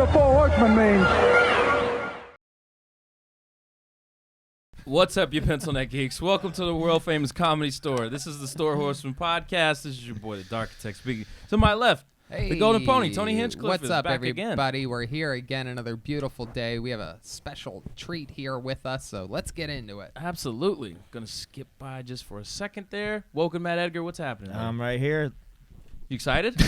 the four horsemen means. What's up, you pencil neck geeks? Welcome to the world famous Comedy Store. This is the Store Horseman podcast. This is your boy, the Darkitect, speaking. To my left, the Golden Pony, Tony Hinchcliffe. What's is up, back everybody? Again. We're here again, another beautiful day. We have a special treat here with us, so let's get into it. Absolutely. Gonna skip by just for a second there. Welcome, Matt Edgar. What's happening? I'm right here. You excited?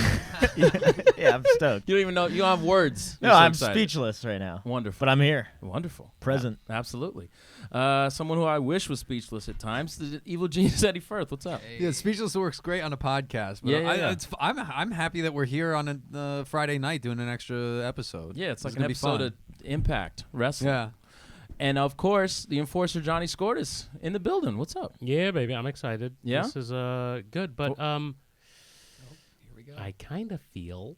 Yeah, I'm stoked. You don't even know. You don't have words. No, You're so I'm excited. speechless right now. Wonderful. But I'm here. Wonderful. Present. Absolutely. Someone who I wish was speechless at times. The evil genius Eddie Firth. What's up? Yeah, speechless works great on a podcast. But Yeah. I'm happy that we're here on a Friday night doing an extra episode. Yeah, it's like an gonna be episode fun. of Impact Wrestling. Yeah. And of course, the enforcer Johnny Scortis in the building. What's up? Yeah, baby, I'm excited. Yeah? This is good, but Here we go. I kind of feel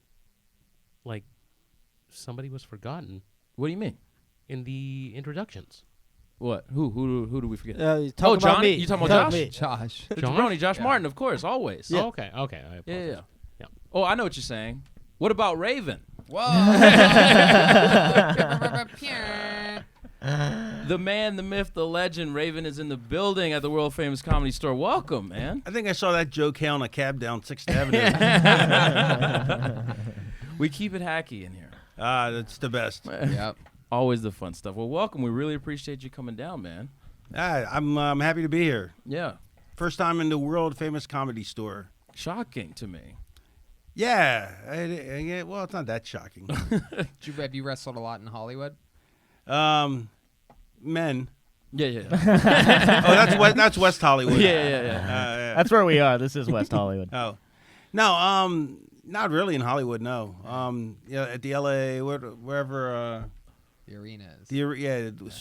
like somebody was forgotten What do you mean? in the introductions. What? Who do we forget? You talk about Johnny? me. You talking Talk about Josh? me. Josh. The Josh? jabroni, Josh Yeah. Martin, of course, always. Oh, okay, I apologize. Yeah. Oh, I know what you're saying. What about Raven? Whoa. The man, the myth, the legend. Raven is in the building at the world famous Comedy Store. Welcome, man. I think I saw that Joe Kale in a cab down 6th Avenue. We keep it hacky in here. That's the best. Yep. Always the fun stuff. Well, welcome. We really appreciate you coming down, man. I'm happy to be here. Yeah. First time in the world famous Comedy Store. Shocking to me. Yeah. Yeah. Well, it's not that shocking. Have you wrestled a lot in Hollywood? Men. Yeah. Oh, that's West Hollywood. Yeah. That's where we are. This is West Hollywood. Oh, no. Not really in Hollywood. No. Yeah, at the LA, wherever. The arena is.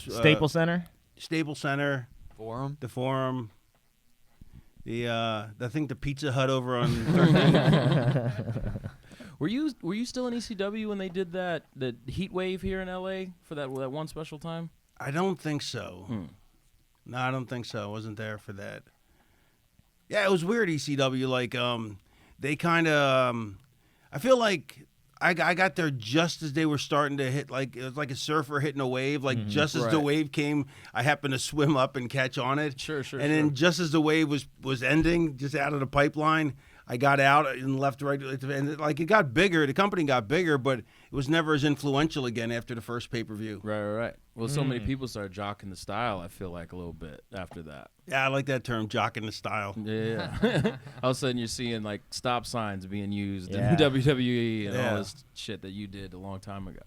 Staples Center. Staples Center. Forum. The Forum. I think the Pizza Hut over on 13th. Were you still in ECW when they did the heat wave here in LA for that one special time? I don't think so. No, I don't think so. I wasn't there for that. Yeah, it was weird, ECW. Like, they kind of, I feel like I got there just as they were starting to hit, like, it was like a surfer hitting a wave. Like, just as the wave came, I happened to swim up and catch on it. Sure. And then just as the wave was ending, just out of the pipeline, I got out and left right, and like it got bigger. The company got bigger, but it was never as influential again after the first pay-per-view. Right. Well, so many people started jocking the style, I feel like, a little bit after that. Yeah, I like that term, jocking the style. Yeah. All of a sudden, you're seeing, like, stop signs being used Yeah. in WWE and Yeah. all this shit that you did a long time ago.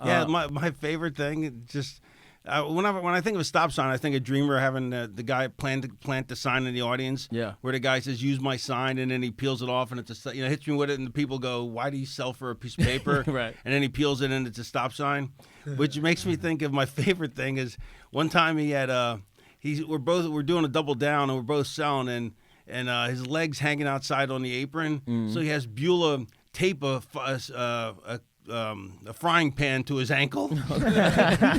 Yeah, my favorite thing, just when I think of a stop sign, I think of Dreamer having the guy plant the sign in the audience. Yeah. Where the guy says, "Use my sign," and then he peels it off, and it's hits me with it, and the people go, "Why do you sell for a piece of paper?" Right. And then he peels it, and it's a stop sign, which makes me think of my favorite thing is one time he had we're doing a double down, and we're both selling, and his legs hanging outside on the apron, so he has Beulah tape a frying pan to his ankle,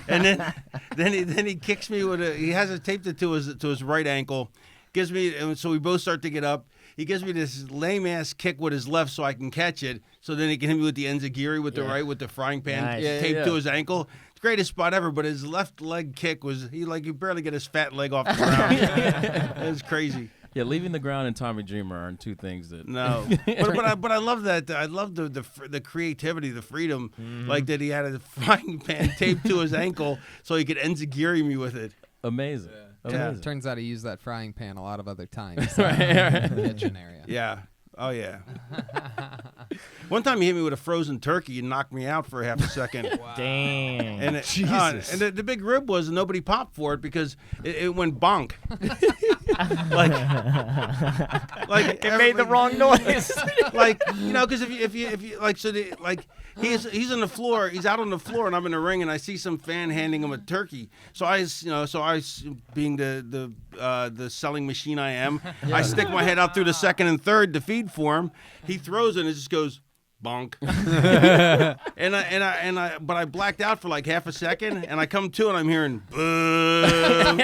and then he kicks me with he has it taped it to his right ankle, gives me, and so we both start to get up. He gives me this lame ass kick with his left so I can catch it. So then he can hit me with the enziguri with the right with the frying pan Nice. taped to his ankle. It's the greatest spot ever. But his left leg kick was you barely get his fat leg off the ground. It was crazy. Yeah, leaving the ground and Tommy Dreamer aren't two things that... No, but I love that. I love the creativity, the freedom, like that he had a frying pan taped to his ankle so he could enziguri me with it. Amazing. Amazing. Turns out he used that frying pan a lot of other times. Right. In the kitchen area. Yeah. Oh yeah. One time he hit me with a frozen turkey and knocked me out for half a second. Wow. Dang. And Jesus. And the big rib was nobody popped for it because it went bonk. like It made the wrong noise. like because if you like he's on the floor, he's out on the floor, and I'm in the ring, and I see some fan handing him a turkey. So I being the selling machine I am, I stick my head out through the second and third to feed for him. He throws it, and it just goes bonk. But I blacked out for like half a second, and I come to, and I'm hearing boo.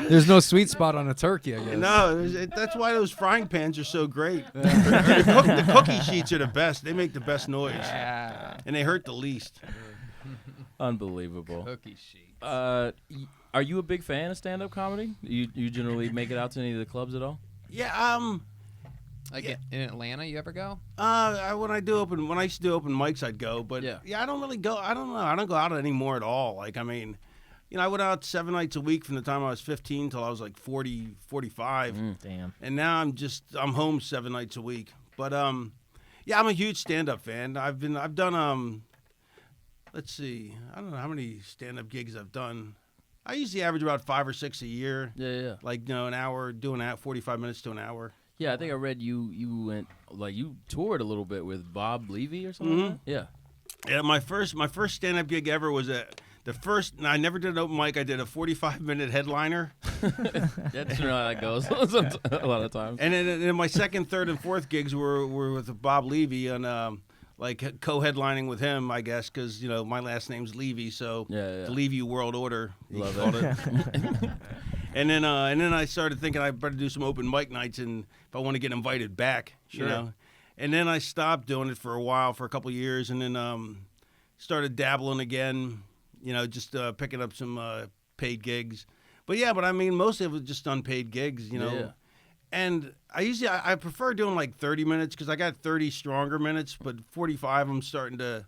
There's no sweet spot on a turkey, I guess. No, that's why those frying pans are so great. The cookie sheets are the best. They make the best noise, and they hurt the least. Unbelievable. Cookie sheets. Are you a big fan of stand-up comedy? You generally make it out to any of the clubs at all? Yeah. Like in Atlanta, you ever go? When I used to do open mics, I'd go. But I don't really go. I don't know. I don't go out anymore at all. Like, I mean, I went out 7 nights a week from the time I was 15 till I was like 40, 45. Damn. And now I'm home 7 nights a week. But yeah, I'm a huge stand-up fan. I've done let's see, I don't know how many stand-up gigs I've done. I usually average about 5 or 6 a year. Yeah. Like, an hour, doing that 45 minutes to an hour. Yeah, I think I read you went, like, you toured a little bit with Bob Levy or something like that? Yeah. Yeah, my first stand-up gig ever was I never did an open mic. I did a 45-minute headliner. That's how that goes a lot of times. And then my second, third, and fourth gigs were with Bob Levy and like co-headlining with him, I guess, because my last name's Levy, so the Levy World Order. Love it. And then I started thinking I better do some open mic nights, and if I want to get invited back, you know. And then I stopped doing it for a while, for a couple of years, and then started dabbling again, just picking up some paid gigs. But I mean, mostly it was just unpaid gigs, Yeah. And I prefer doing like 30 minutes because I got 30 stronger minutes, but 45 I'm starting to,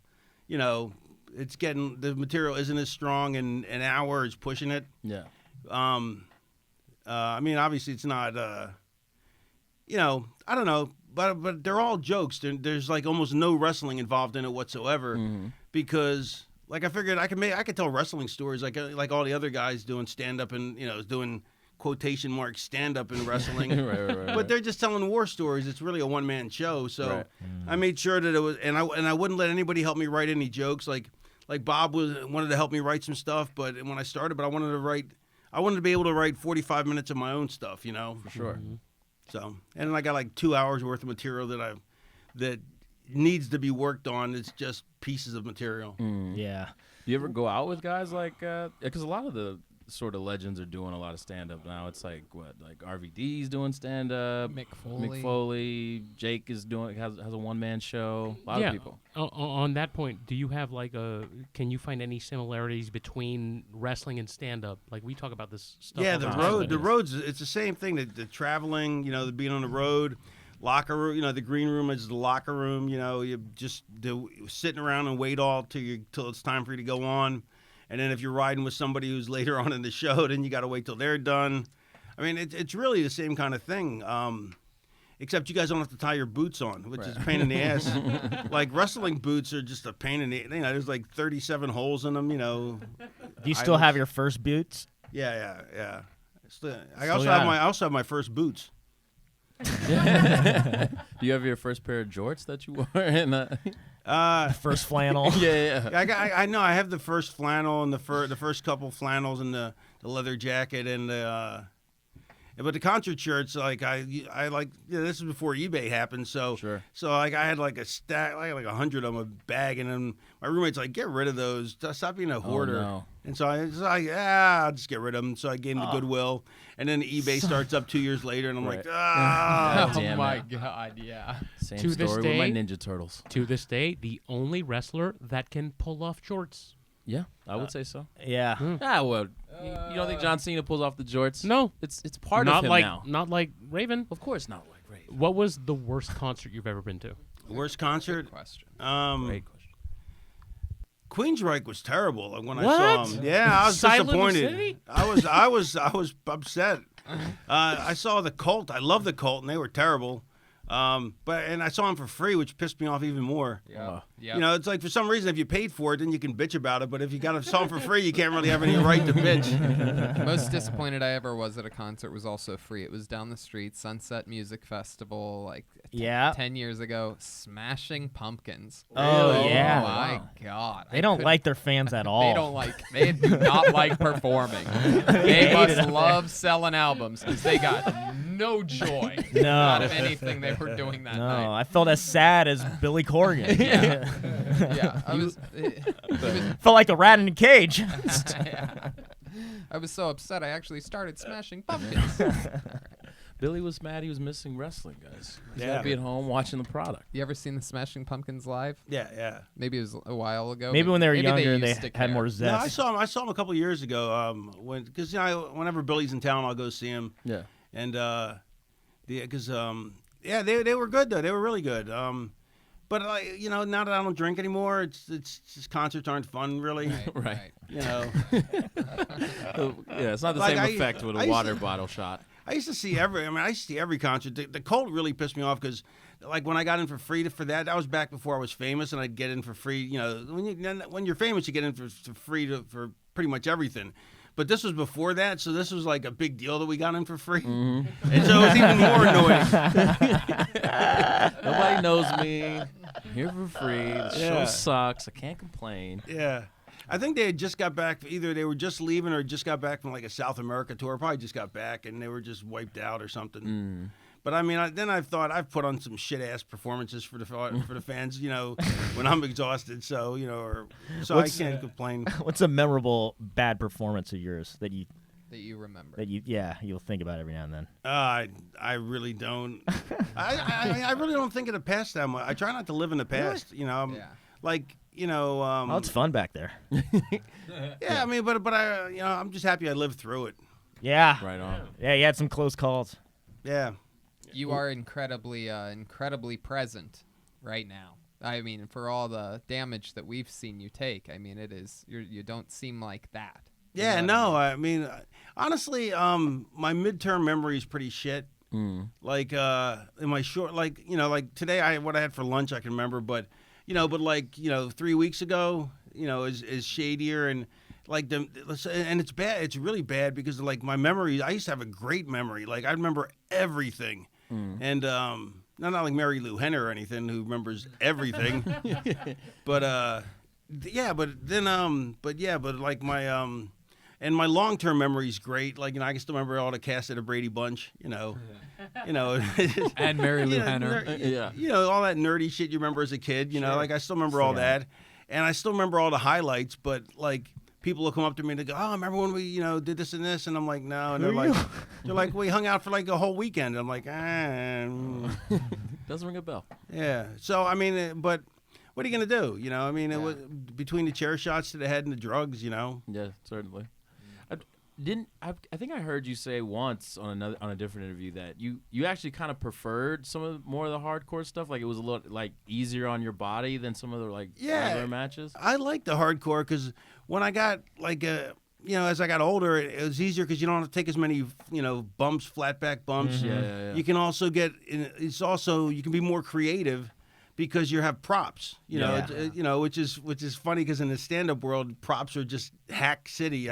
it's getting, the material isn't as strong, and an hour is pushing it. Yeah. I mean, obviously it's not, I don't know, but they're all jokes. There's like almost no wrestling involved in it whatsoever, because like I figured I could tell wrestling stories like all the other guys doing stand up and doing quotation marks stand up in wrestling, right. But they're just telling war stories. It's really a one man show, so I made sure that it was, and I wouldn't let anybody help me write any jokes. Like Bob wanted to help me write some stuff, but when I started, I wanted to be able to write 45 minutes of my own stuff, For sure. So, and then I got like 2 hours worth of material that needs to be worked on. It's just pieces of material. Yeah. Do you ever go out with guys like, because a lot of the sort of legends are doing a lot of stand-up now. It's like RVD's doing stand-up, Mick Foley, Jake is has a one-man show. A lot of people. On that point, do you have can you find any similarities between wrestling and stand-up? Like, we talk about this stuff. Yeah, all the time. roads, it's the same thing. The traveling, the being on the road, locker room, the green room is the locker room. You just sitting around and wait till it's time for you to go on. And then if you're riding with somebody who's later on in the show, then you got to wait till they're done. I mean, it's really the same kind of thing, except you guys don't have to tie your boots on, which is a pain in the ass. Like, wrestling boots are just a pain in the, there's like 37 holes in them, Do you still have your first boots? Yeah. I also have my first boots. Do you have your first pair of jorts that you wore? First flannel. Yeah. I know. I have the first flannel and the first couple flannels and the leather jacket and but the concert shirts, like I like. This is before eBay happened, so sure. So like I had like a stack, like 100 of them, a bag, and then my roommate's like, "Get rid of those. Stop being a hoarder." Oh, no. And so I'll just get rid of them. So I gave him the Goodwill, and then eBay starts up 2 years later, and I'm like, God Oh damn my it. God, yeah. Same To this story with my day- Ninja Turtles. To this day, the only wrestler that can pull off jorts. Yeah, I would say so. Yeah. Well, you don't think John Cena pulls off the jorts? No. It's part not of him like now. Not like Raven. Of course not like Raven. What was the worst concert you've ever been to? worst concert. Question. Great question. Queensryche was terrible. Like, when I What? saw him, yeah, I was Silent disappointed. City? I was upset. I saw the Cult. I love the Cult, and they were terrible. And I saw him for free, which pissed me off even more. Yeah. You know, it's like, for some reason, if you paid for it, then you can bitch about it. But if you got a song for free, you can't really have any right to bitch. Most disappointed I ever was at a concert was also free. It was down the street, Sunset Music Festival, like Yeah. 10 years ago. Smashing Pumpkins. Oh, yeah. Oh my God. They don't like their fans at all. They don't like. They do not like performing. They must love selling albums because they got no joy out of anything they were doing that No, night. I felt as sad as Billy Corgan. Yeah, I was. It was Felt like a rat in a cage. yeah. I was so upset I actually started smashing pumpkins. Billy was mad he was missing wrestling, guys. He's Yeah. gotta be at home watching the product. You ever seen the Smashing Pumpkins live? Yeah. Maybe it was a while ago. Maybe when they were younger, used they stick had hair. more No, zest. I saw him a couple years ago. Because whenever Billy's in town, I'll go see him. Yeah. And they were good though. They were really good. But now that I don't drink anymore, it's just concerts aren't fun really. Right. You know, Yeah, it's not the Like, same I- effect with I a used water to- bottle shot. I used to see every concert. The cold really pissed me off because, like, when I got in for free for that was back before I was famous, and I'd get in for free. You know, when you're famous, you get in for free for pretty much everything. But this was before that, so this was like a big deal that we got in for free, and so it was even more annoying. Nobody knows me. I'm here for free. The show Yeah. sucks. I can't complain. Yeah. I think they had just got back. Either they were just leaving or just got back from like a South America tour. Probably just got back and they were just wiped out or something. But I mean, then I've thought I've put on some shit ass performances for the fans. You know, when I'm exhausted. So I can't complain. What's a memorable bad performance of yours that you remember? you'll think about every now and then? I really don't. I really don't think of the past that much. I try not to live in the past. You know, like. Oh, it's fun back there. Yeah, I mean, but I'm just happy I lived through it. Yeah. Right on. Yeah, you had some close calls. Yeah. You are incredibly present right now. I mean, for all the damage that we've seen you take, I mean, you don't seem like that. Yeah, no, I mean, honestly, my midterm memory is pretty shit. Like, in my short, like today, what I had for lunch, I can remember, but 3 weeks ago, is shadier and like and it's bad. It's really bad because like my memory, I used to have a great memory. Like I remember everything, and not like Mary Lou Henner or anything who remembers everything, but like my and my long-term memory is great. Like I can still remember all the cast of the Brady Bunch. And Mary Lou Henner. All that nerdy shit you remember as a kid. Like I still remember all that, and I still remember all the highlights. But like people will come up to me and they go, "Oh, remember when we did this and this?" And I'm like, "No." And they're like, "We hung out for like a whole weekend." And I'm like, Doesn't ring a bell. yeah. So I mean, but what are you gonna do? I mean, it was between the chair shots to the head and the drugs. Yeah, certainly. I think I heard you say once on a different interview that you actually kind of preferred more of the hardcore stuff. Like it was a little like easier on your body than some of the like regular matches. I like the hardcore because when I got like as I got older, it was easier because you don't have to take as many bumps, flat back bumps. Yeah. You can also you can be more creative. Because you have props, which is funny because in the stand-up world, props are just hack city.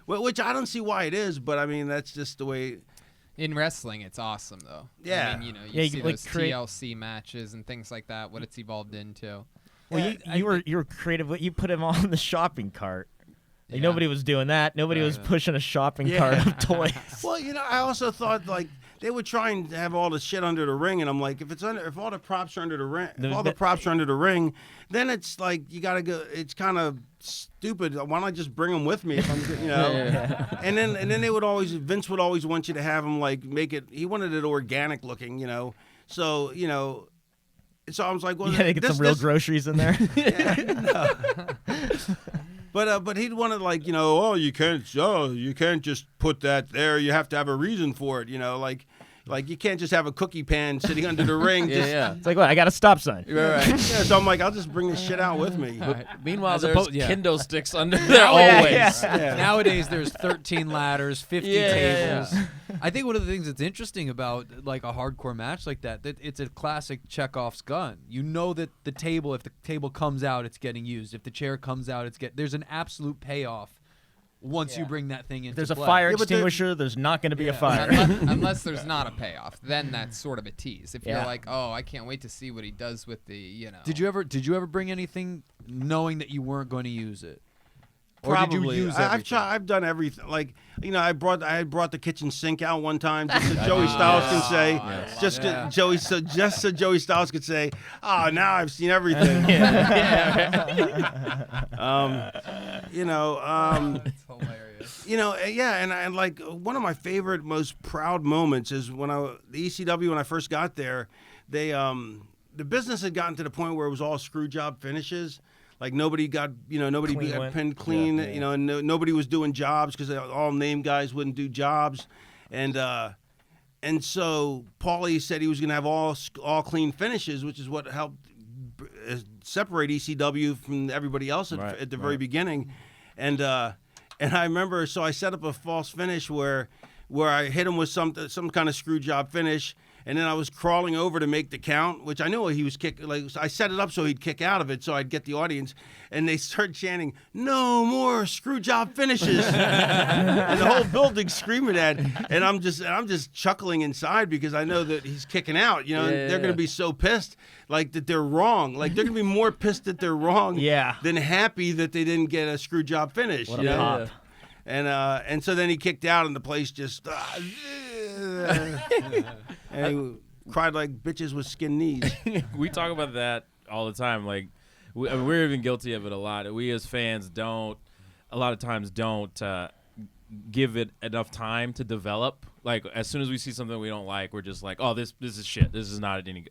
Which I don't see why it is, but I mean that's just the way. In wrestling, it's awesome though. Yeah. I mean, Yeah, you see like those TLC matches and things like that. What it's evolved into. Well, you were creative. You put him on the shopping cart. Like, nobody was doing that. Nobody was pushing a shopping cart of toys. Well, I also thought like. They would try and have all the shit under the ring, and I'm like, if all the props are under the ring, then it's like you gotta go. It's kind of stupid. Why don't I just bring them with me? If I'm, And then Vince would always want you to have him like make it. He wanted it organic looking, So so I was like, well, You gotta get some real groceries in there. But he'd want to like you can't just put that there. You have to have a reason for it. Like you can't just have a cookie pan sitting under the ring. It's like, what? I got a stop sign. Right. Yeah, so I'm like, I'll just bring this shit out with me. Meanwhile, As there's opposed- kendo sticks under there always. Nowadays, there's 13 ladders, 50 Yeah. tables. I think one of the things that's interesting about like a hardcore match like that it's a classic Chekhov's gun. You know that if the table comes out, it's getting used. If the chair comes out, there's an absolute payoff once you bring that thing into There's a play. fire extinguisher. There's not going to be a fire. Unless there's not a payoff, then that's sort of a tease. If you're like, oh, I can't wait to see what he does with the, Did you ever bring anything knowing that you weren't going to use it? Or did you Probably. use I've everything? tried. I've done everything. Like I had brought the kitchen sink out one time just so Joey Styles can say, just so Joey Styles could say, "Oh, now I've seen everything." It's hilarious. And like one of my favorite, most proud moments is when the ECW when I first got there, they the business had gotten to the point where it was all screw job finishes. Like nobody got pinned clean, and nobody was doing jobs because all name guys wouldn't do jobs, and so Paulie said he was going to have all clean finishes, which is what helped separate ECW from everybody else at the very beginning, and I remember, so I set up a false finish where I hit him with some kind of screw job finish. And then I was crawling over to make the count, which I knew he was kicking. Like I set it up so he'd kick out of it, so I'd get the audience. And they start chanting, "No more screw job finishes!" And the whole building screaming at. And I'm just chuckling inside because I know that he's kicking out. And they're gonna be so pissed, like that they're wrong. Like they're gonna be more pissed that they're wrong, than happy that they didn't get a screw job finish. What a pop. And so then he kicked out, and the place just. And he cried like bitches with skin knees. We talk about that all the time. Like we're even guilty of it a lot. We as fans a lot of times don't give it enough time to develop. Like as soon as we see something we don't like, we're just like, oh, this is shit. This is not any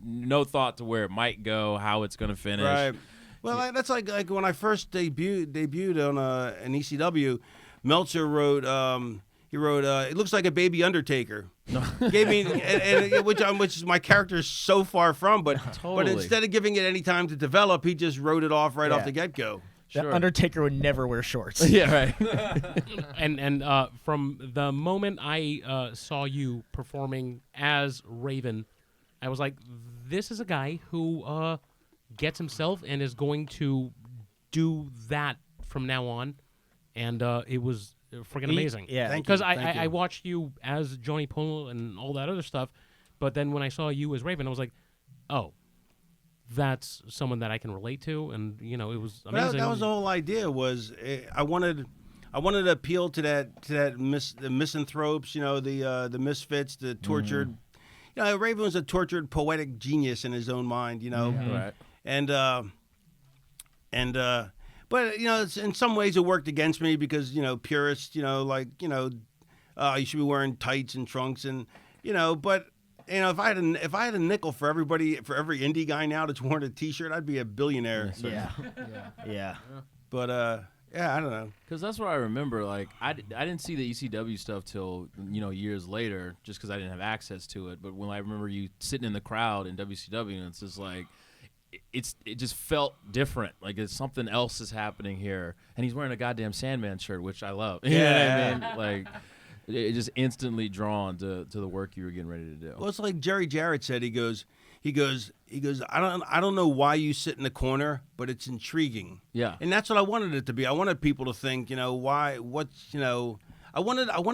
no thought to where it might go, how it's gonna finish. Right. Well, that's like when I first debuted on an ECW, Meltzer wrote. He wrote, "It looks like a baby Undertaker." Gave me, which my character is so far from, but instead of giving it any time to develop, he just wrote it off off the get go. The Undertaker would never wear shorts. Yeah, right. and from the moment I saw you performing as Raven, I was like, this is a guy who gets himself and is going to do that from now on, and it was freaking amazing. Yeah, because I watched you as Johnny Pono and all that other stuff, but then when I saw you as Raven, I was like, oh, that's someone that I can relate to, and it was amazing. That was the whole idea. Was I wanted to appeal to the misanthropes, the misfits, the tortured. Raven was a tortured poetic genius in his own mind, Right. But it's, in some ways it worked against me because purists, you should be wearing tights and trunks, and but if I had a nickel for every indie guy now that's worn a T-shirt, I'd be a billionaire. Yeah. But I don't know. Because that's what I remember. Like I didn't see the ECW stuff till years later, just because I didn't have access to it. But when I remember you sitting in the crowd in WCW, and it's just like. It just felt different. Like it's something else is happening here, and he's wearing a goddamn Sandman shirt, which I love. You know what I mean? Like it just instantly drawn to the work you were getting ready to do. Well, it's like Jerry Jarrett said. He goes. I don't know why you sit in the corner, but it's intriguing. Yeah, and that's what I wanted it to be. I wanted people to think, I wanted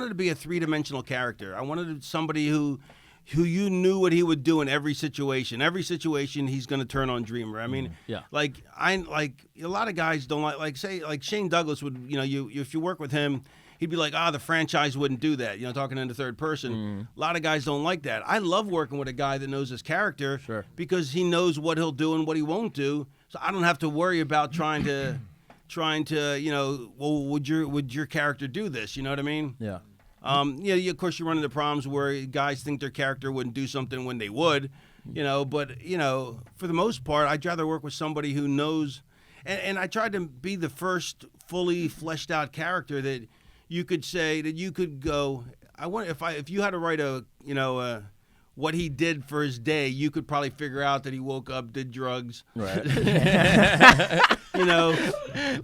to be a three-dimensional character. I wanted somebody who you knew what he would do in every situation. Every situation, he's going to turn on Dreamer. I mean, like a lot of guys don't like Shane Douglas would, if you work with him, he'd be like, the franchise wouldn't do that. Talking in the third person. A lot of guys don't like that. I love working with a guy that knows his character because he knows what he'll do and what he won't do. So I don't have to worry about trying to, would your character do this? You know what I mean? Yeah. Of course, you run into problems where guys think their character wouldn't do something when they would, but, for the most part, I'd rather work with somebody who knows. And I tried to be the first fully fleshed out character that you could say that you could go, if you had to write what he did for his day, you could probably figure out that he woke up, did drugs. Right.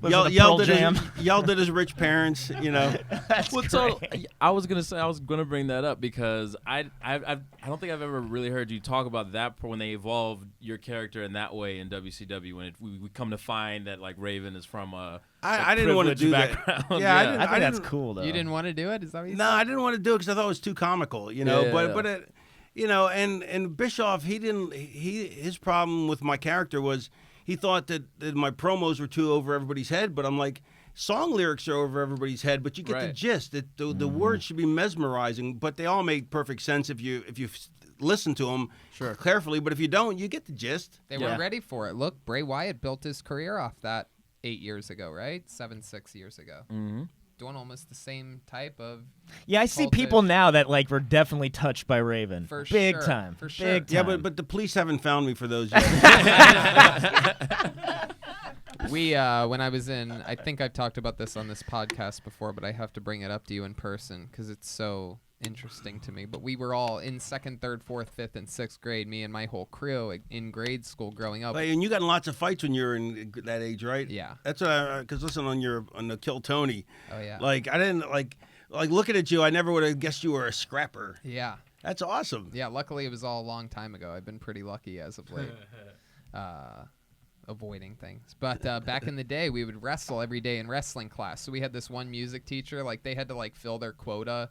Yelled at his rich parents. That's Well, great. so I was gonna bring that up because I don't think I've ever really heard you talk about that when they evolved your character in that way in WCW when we come to find that like Raven is from a I didn't want to do background. that. Yeah, I think that's cool though. You didn't want to do it? Is that what you No, said? I didn't want to do it because I thought it was too comical. But it, and Bischoff, his problem with my character was he thought that my promos were too over everybody's head. But I'm like, song lyrics are over everybody's head, but you get the Right. gist. The words should be mesmerizing, but they all make perfect sense if you listen to them Sure. carefully. But if you don't, you get the gist. They Yeah. were ready for it. Look, Bray Wyatt built his career off that 8 years ago, right? 6 years ago. Mm-hmm. Doing almost the same type of Yeah, I see cultish- people now that like were definitely touched by Raven. For Big sure, time. for sure. Big time. Yeah, but the police haven't found me for those yet. We when I was in, I think I've talked about this on this podcast before, but I have to bring it up to you in person because it's so interesting to me. But we were all in 2nd, 3rd, 4th, 5th, and 6th grade. Me and my whole crew in grade school growing up. And you got in lots of fights when you were in that age, right? Yeah. That's what because listen on the Kill Tony. Oh yeah. Like I didn't like looking at you, I never would have guessed you were a scrapper. Yeah. That's awesome. Yeah. Luckily, it was all a long time ago. I've been pretty lucky as of late. Avoiding things. But back in the day, we would wrestle every day in wrestling class. So we had this one music teacher, like they had to like fill their quota,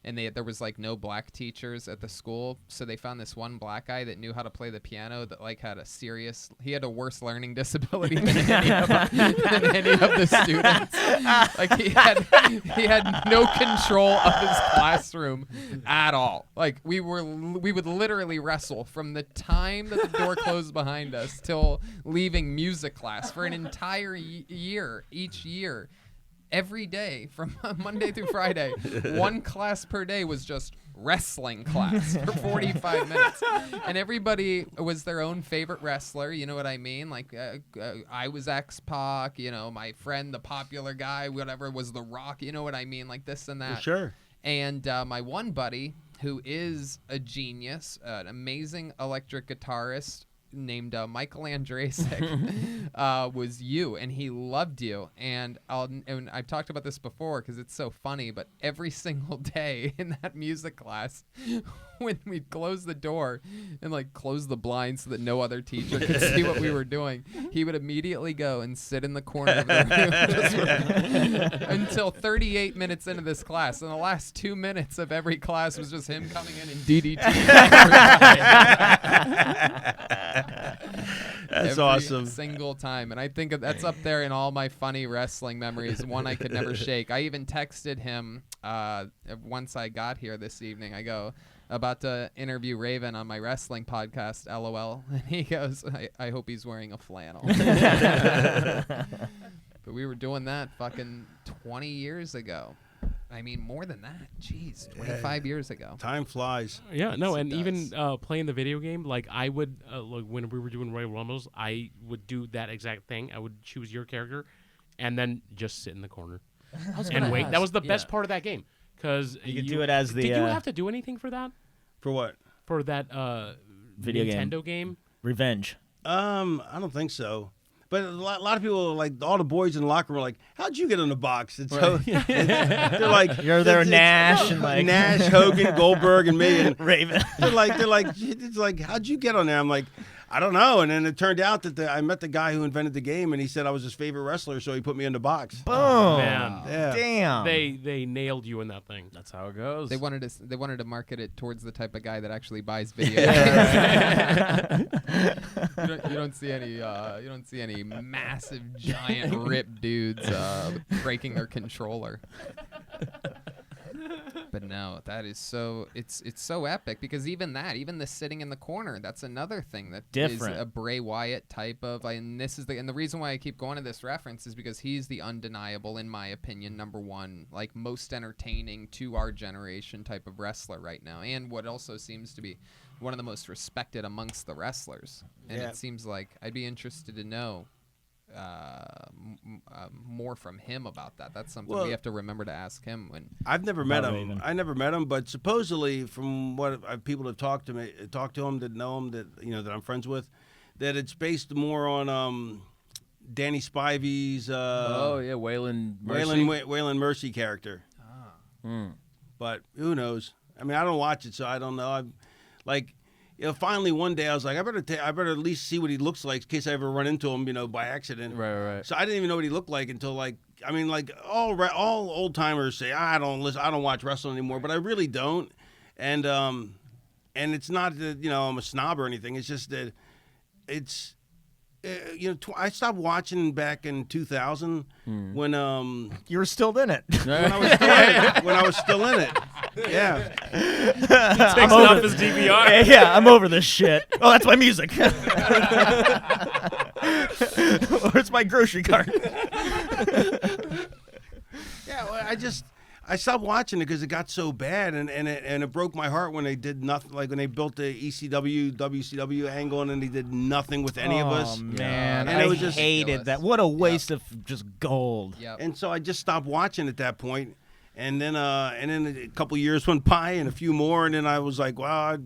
and there was like no black teachers at the school. So they found this one black guy that knew how to play the piano that like had he had a worse learning disability than any of the students. Like he had no control of his classroom at all. Like we would literally wrestle from the time that the door closed behind us till leaving music class for an entire year, each year. Every day from Monday through Friday, one class per day was just wrestling class for 45 minutes. And everybody was their own favorite wrestler, you know what I mean? Like I was X-Pac, you know, my friend, the popular guy, whatever, was The Rock, you know what I mean? Like this and that. For sure. And my one buddy, who is a genius, an amazing electric guitarist, named Michael Andrasik was you, and he loved you. And I've talked about this before because it's so funny, but every single day in that music class, when we'd close the door and like close the blinds so that no other teacher could see what we were doing, he would immediately go and sit in the corner of the room until 38 minutes into this class. And the last 2 minutes of every class was just him coming in and DDT. That's every awesome. single time. And I think that's up there in all my funny wrestling memories, one I could never shake. I even texted him once I got here this evening. I go, about to interview Raven on my wrestling podcast, LOL. And he goes, I hope he's wearing a flannel. But we were doing that fucking 20 years ago. I mean, more than that. Jeez, 25 years ago. Time flies. Yeah, no, Yes, and it even does. playing the video game, like I would, like when we were doing Royal Rumbles, I would do that exact thing. I would choose your character, and then just sit in the corner and wait. That was the best part of that game, because You could do it as the, Did you have to do anything for that? For what? For that Video game. Nintendo game? Revenge. I don't think so. But a lot of people, like all the boys in the locker room, are like, "How'd you get in the box?" And so they're like, You're there, it's- Nash, and like Nash, Hogan, Goldberg, and me, and Raven. they're like, it's like, "How'd you get on there?" I'm like, I don't know. And then it turned out that I met the guy who invented the game, and he said I was his favorite wrestler, so he put me in the box. Boom. Man. Yeah. Damn. They nailed you in that thing. That's how it goes. They wanted to market it towards the type of guy that actually buys video games. You don't see any massive giant ripped dudes breaking their controller. But no, that is so it's so epic, because even the sitting in the corner, that's another thing that Different. is a Bray Wyatt type of, and the reason why I keep going to this reference is because he's the undeniable, in my opinion, number one, like most entertaining to our generation type of wrestler right now, and what also seems to be one of the most respected amongst the wrestlers. And Yeah. it seems like I'd be interested to know more from him about that. That's something Well, we have to remember to ask him when. I've never met About him. Raven. I never met him, but supposedly, from what people have talked to him, that know him, that that I'm friends with, that it's based more on Danny Spivey's oh yeah, Waylon Mercy. Waylon Mercy character. But who knows? I mean, I don't watch it, so I don't know. I'm like, finally one day I was like, I better at least see what he looks like in case I ever run into him, by accident. Right. So I didn't even know what he looked like until all old timers say I don't watch wrestling anymore, but I really don't. And it's not that I'm a snob or anything. It's just that it's I stopped watching back in 2000 when You were still in it. when I was still in it. When I was still in it. Yeah. Takes it off his DVR. Yeah, I'm over this shit. Oh, that's my music. Where's my grocery cart? Yeah, well, I stopped watching it because it got so bad, and it broke my heart when they did nothing. Like when they built the ECW, WCW angle, and then they did nothing with any of us. Oh man, And I it was just hated that. What a waste of just gold. Yep. And so I just stopped watching at that point, and then a couple years went by, and a few more, and then I was like, wow.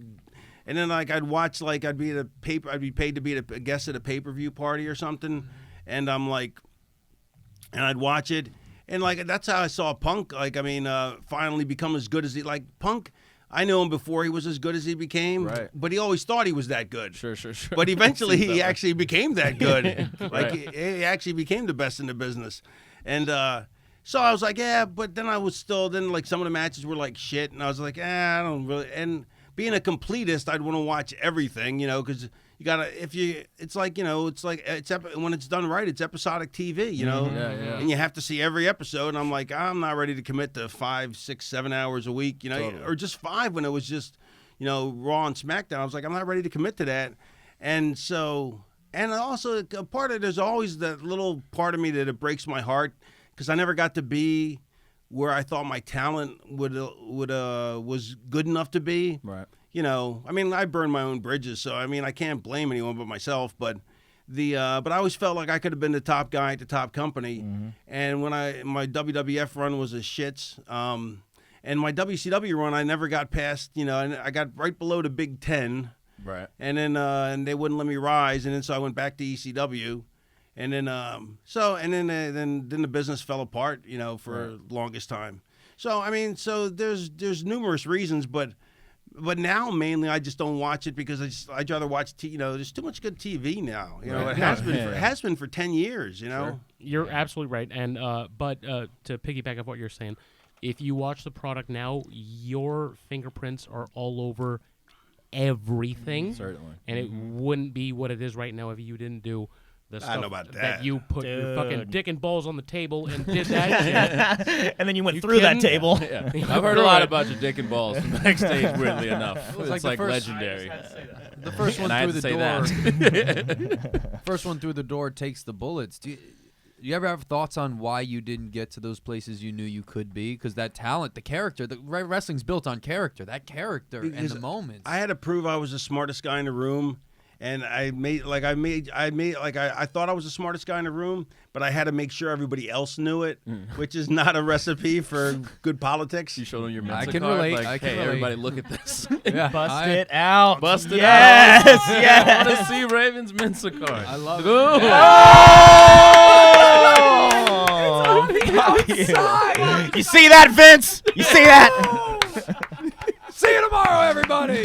And then I'd watch I'd be paid to be a guest at a pay-per-view party or something, and I'm like, and I'd watch it. And that's how I saw Punk. Finally become as good as Punk. I knew him before he was as good as he became. Right. But he always thought he was that good. Sure. But eventually Seems that he way. actually became that good. Right. He actually became the best in the business. And so I was like, yeah. But then I was still some of the matches were like shit, and I was like, I don't really. And being a completist, I'd want to watch everything, because. You gotta when it's done right, it's episodic TV, Yeah. and you have to see every episode. And I'm like, I'm not ready to commit to 5, 6, 7 hours a week, Totally. or just 5 when it was just, Raw and SmackDown. I was like, I'm not ready to commit to that, and so, and also a part of there's always that little part of me that it breaks my heart because I never got to be where I thought my talent was good enough to be. Right. I burned my own bridges, so I can't blame anyone but myself. But but I always felt like I could have been the top guy at the top company. Mm-hmm. And when my WWF run was a shits, and my WCW run, I never got past. And I got right below the Big Ten, Right. and then and they wouldn't let me rise, and then so I went back to ECW, and then then the business fell apart. For the longest time. So so there's numerous reasons, but now mainly I just don't watch it because I'd rather watch there's too much good TV now. Right. It has been for 10 years. Sure. You're absolutely right. And but to piggyback off what you're saying, if you watch the product now, your fingerprints are all over everything. Certainly. And it wouldn't be what it is right now if you didn't do the I stuff don't know about that. you put your fucking Dude. dick and balls on the table and did that shit. And then you went You through that kidding? table. Yeah. I've heard a lot about your dick and balls from backstage. Weirdly enough, was it's like the first- legendary. The first one And I through had the to say door. First one through the door takes the bullets. Do you ever have thoughts on why you didn't get to those places you knew you could be? Because that talent, the character, wrestling's built on character. That character and Because the moments. I had to prove I was the smartest guy in the room, and I thought I was the smartest guy in the room, but I had to make sure everybody else knew it, which is not a recipe for good politics. You showed them your I Mensa can card, relate. like, I can hey, relate. everybody, look at this. Yeah, Bust it out. Bust it yes, out. Yes. I want to see Raven's Mensa card. I love Ooh. it. Oh, fuck you. You see that, Vince? You see that? See you tomorrow, everybody.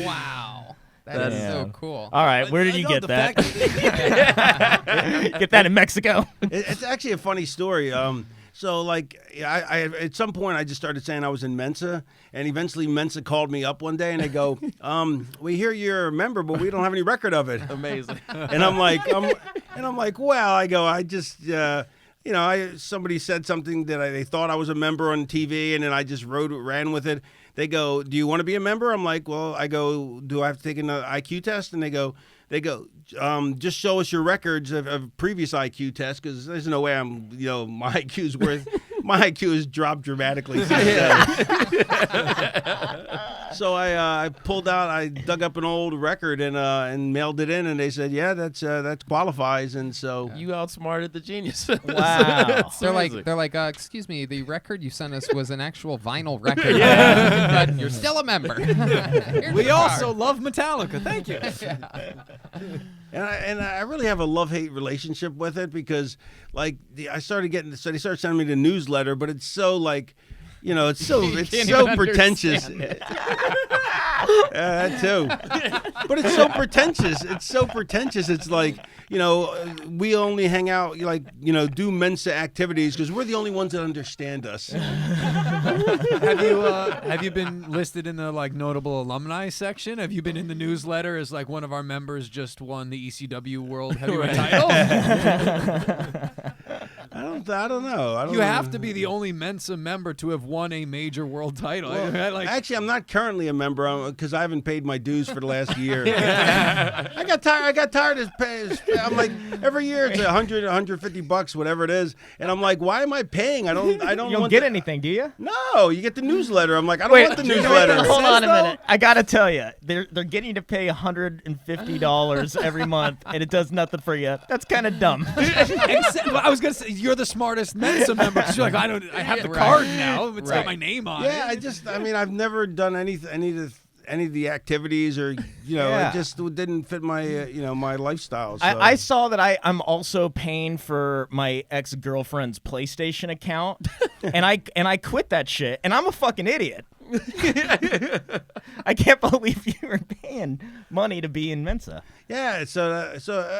Wow. That is so Damn. cool. All right, where did you No, get the that? fact Get that in Mexico. It's actually a funny story. So I at some point I just started saying I was in Mensa, and eventually Mensa called me up one day and they go, "We hear you're a member, but we don't have any record of it." Amazing. And I'm like, well, I just. Somebody said something that they thought I was a member on TV, and then I just ran with it. They go, "Do you want to be a member?" I'm like, "Well," I go, "Do I have to take an IQ test?" And they go, "Just show us your records of previous IQ tests, because there's no way my IQ's my IQ has dropped dramatically since then." So I pulled out, I dug up an old record and mailed it in, and they said, "Yeah, that qualifies." And so You outsmarted the genius. Wow. They're amazing. like, excuse me, the record you sent us was an actual vinyl record. But you're still a member. Here's We the also card. love Metallica. Thank you. And I really have a love-hate relationship with it, because I started getting, so they started sending me the newsletter, but it's so it's so You it's can't so even pretentious. understand That too. But it's so pretentious. It's so pretentious. It's like we only hang out, like, do Mensa activities because we're the only ones that understand us. Have you been listed in the like notable alumni section? Have you been in the newsletter as like one of our members just won the ECW World Heavyweight title? I don't know. You have to be the only Mensa member to have won a major world title. Well, actually, I'm not currently a member because I haven't paid my dues for the last year. I got tired of paying. I'm like, every year it's $150, whatever it is, and I'm like, why am I paying? I don't. You don't get anything, do you? No, you get the newsletter. I'm like, I don't want the newsletter. Hold on a minute. I gotta tell you, they're getting to pay $150 every month, and it does nothing for you. That's kind of dumb. I was gonna say you're the smartest Mensa member because you're like, I have the card now. It's got my name on it. Yeah, I've never done any of the activities, or it just didn't fit my my lifestyle. So. I saw that I'm also paying for my ex-girlfriend's PlayStation account, and I quit that shit, and I'm a fucking idiot. I can't believe you were paying money to be in Mensa. Yeah, so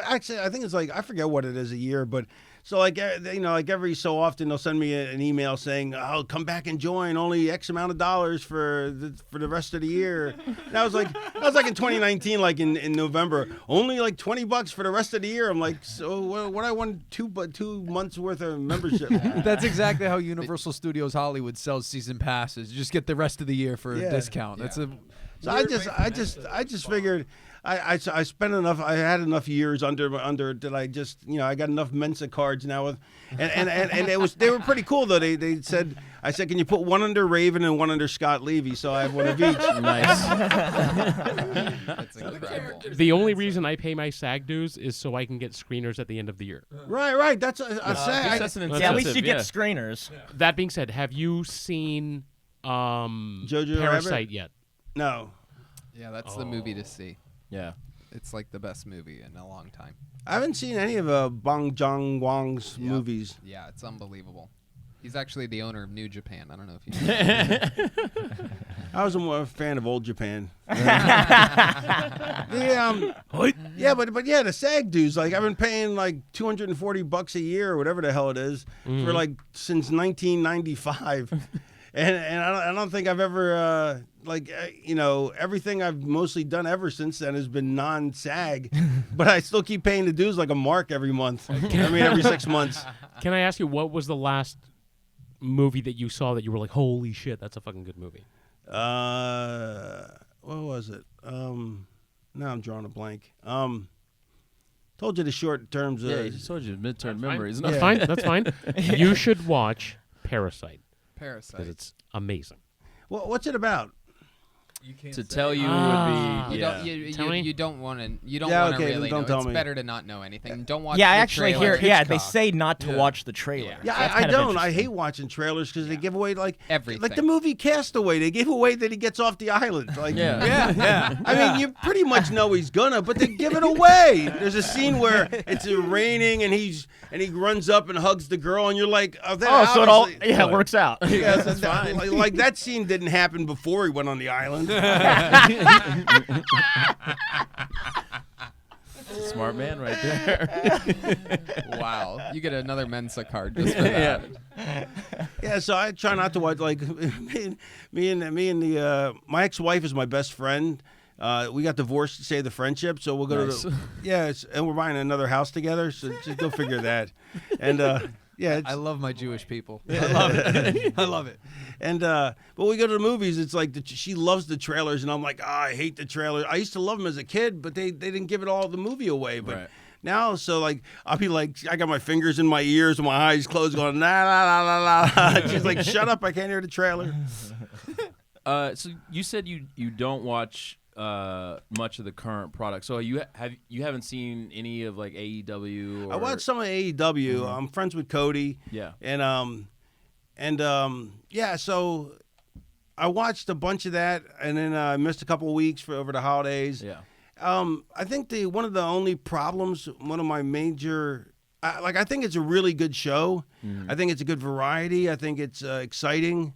actually, I think it's like, I forget what it is a year, but so like like every so often they'll send me an email saying, "Oh, come back and join. Only X amount of dollars for the rest of the year." And I was like in 2019, like in November, only like $20 for the rest of the year. I'm like, so what? I want 2 months worth of membership. That's exactly how Universal Studios Hollywood sells season passes. You just get the rest of the year for a discount. Yeah. So I just figured. I spent enough. I had enough years under that I just I got enough Mensa cards now with, and they were pretty cool though. They said, I said, can you put one under Raven and one under Scott Levy, so I have one of each. Nice. That's incredible. The only reason I pay my SAG dues is so I can get screeners at the end of the year. Right. That's a SAG. That's an incentive. Yeah, at least you get yeah. screeners. That being said, have you seen Jojo Parasite Rabbit? yet? No, Yeah, that's the movie to see. Yeah. It's like the best movie in a long time. I haven't seen any of Bong Joon-ho's movies. Yeah, it's unbelievable. He's actually the owner of New Japan. I don't know if you know. I was a fan of Old Japan. But the SAG dues, like I've been paying like $240 a year or whatever the hell it is for like since 1995, and I don't think I've ever everything I've mostly done ever since then has been non-SAG, but I still keep paying the dues like a mark every month. Every 6 months. Can I ask you, what was the last movie that you saw that you were like, holy shit, that's a fucking good movie? What was it? Now I'm drawing a blank. Told you the short terms. Yeah, he just told you midterm memories. That's fine. That's fine. You should watch Parasite because Parasite. it's amazing. Well, what's it about? To tell you would be. You Yeah. you don't want to. You don't Yeah, want to okay, really don't know. tell It's me. better to not know anything. Don't watch. Yeah, I the actually trailer. hear. Yeah, they Hitchcock. say not to Yeah. watch the trailer. Yeah. Yeah, That's I kind of don't. I interesting. hate watching trailers because they give away like Everything. Like the movie Castaway, they gave away that he gets off the island. Like, Yeah. I mean, you pretty much know he's gonna, but they give it away. There's a scene where it's raining and he runs up and hugs the girl, and you're like, So it all it works out. Yeah, that's fine. Like that scene didn't happen before he went on the island. Smart man right there. Wow, you get another Mensa card just for that. Yeah, so I try not to watch like me and my ex-wife is my best friend. We got divorced to save the friendship, so we'll go Nice. to and we're buying another house together. So just go figure that. And I love my Jewish people. I love it. I love it. And but we go to the movies. It's like she loves the trailers, and I'm like, I hate the trailers. I used to love them as a kid, but they didn't give it all the movie away. But Right. now, so like I'll be like, I got my fingers in my ears and my eyes closed, going la la la la la. She's like, shut up! I can't hear the trailer. So you said you don't watch much of the current product. So you haven't seen any of like AEW? Or... I watched some of AEW. I'm friends with Cody. Yeah. So I watched a bunch of that, and then I missed a couple of weeks over the holidays. Yeah. I think one of the only problems, one of my major, I think it's a really good show. I think it's a good variety. I think it's exciting,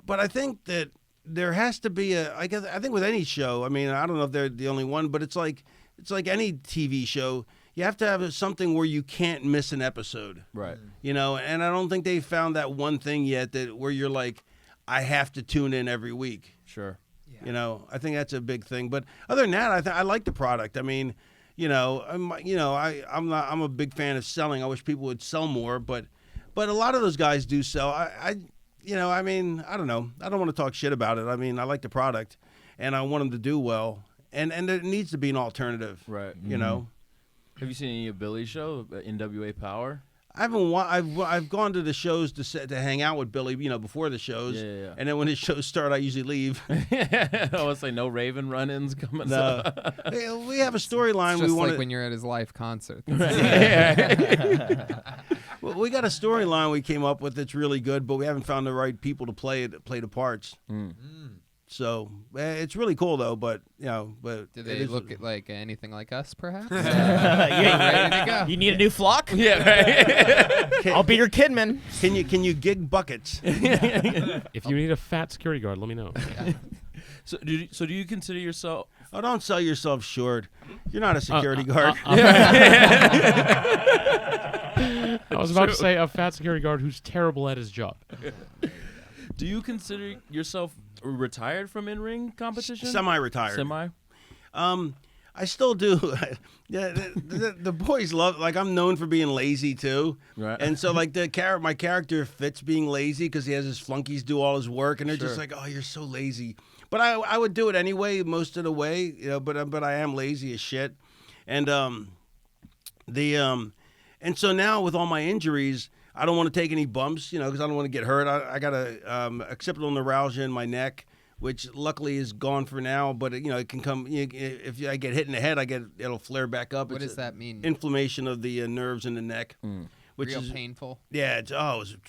but I think that there has to be I think with any show, I mean, I don't know if they're the only one, but it's like any TV show. you have to have something where you can't miss an episode. Right. You know, and I don't think they found that one thing yet that where you're like, I have to tune in every week. Sure. You know, I think that's a big thing. But other than that, I like the product. I mean, I'm a big fan of selling. I wish people would sell more, but a lot of those guys do sell. I mean, I don't know. I don't want to talk shit about it. I mean, I like the product, and I want them to do well. And there needs to be an alternative. Right. You know. Have you seen any of Billy's show, NWA Power? I haven't. I've gone to the shows to hang out with Billy, before the shows. Yeah. And then when his shows start, I usually leave. I was say no Raven run-ins coming No. up. Hey, we have a storyline. It's We just want like when you're at his live concert. we got a storyline we came up with that's really good, but we haven't found the right people to play the parts. So it's really cool though. But Do they look at like anything like us, perhaps? you, Ready to go. you need a new flock? Yeah, right. I'll be your kidman. Can you gig buckets? If you need a fat security guard, let me know. So do you consider yourself? Oh, don't sell yourself short. You're not a security guard. I was about to say a fat security guard who's terrible at his job. Do you consider yourself retired from in-ring competition? Semi-retired. Semi. I still do. Yeah, the boys love. Like I'm known for being lazy too, Right. and so like my character fits being lazy because he has his flunkies do all his work, and they're just Sure. like, oh, you're so lazy. But I would do it anyway most of the way, But I am lazy as shit, and and so now with all my injuries, I don't want to take any bumps, because I don't want to get hurt. I got a occipital neuralgia in my neck, which luckily is gone for now, but it can come. If I get hit in the head, it'll flare back up. What does that mean? Inflammation of the nerves in the neck, which Real is painful. yeah. It's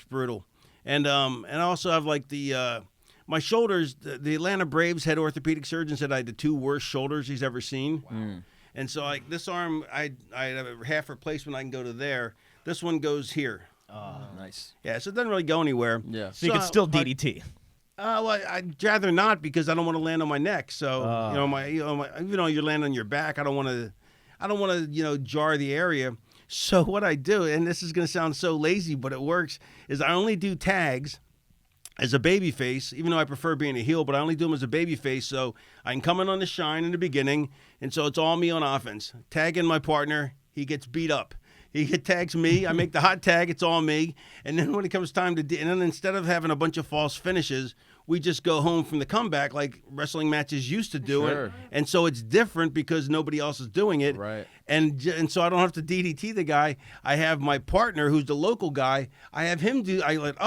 brutal, and I also have like the my shoulders. The Atlanta Braves head orthopedic surgeon said I had the two worst shoulders he's ever seen. Wow. And so like this arm, I have a half replacement. I can go to there. This one goes here. Oh, nice. Yeah, so it doesn't really go anywhere. Yeah. So you could still DDT. Well, I'd rather not because I don't want to land on my neck. So even though you land on your back, I don't want to jar the area. So what I do, and this is going to sound so lazy, but it works, is I only do tags as a baby face, even though I prefer being a heel, but I only do them as a baby face so I can come in on the shine in the beginning, and so it's all me on offense. Tag in my partner, he gets beat up. He tags me, I make the hot tag, it's all me, and then when it comes time to, and then instead of having a bunch of false finishes, we just go home from the comeback like wrestling matches used to do it, and so it's different because nobody else is doing it, Right. And so I don't have to DDT the guy. I have my partner, who's the local guy. I have him do.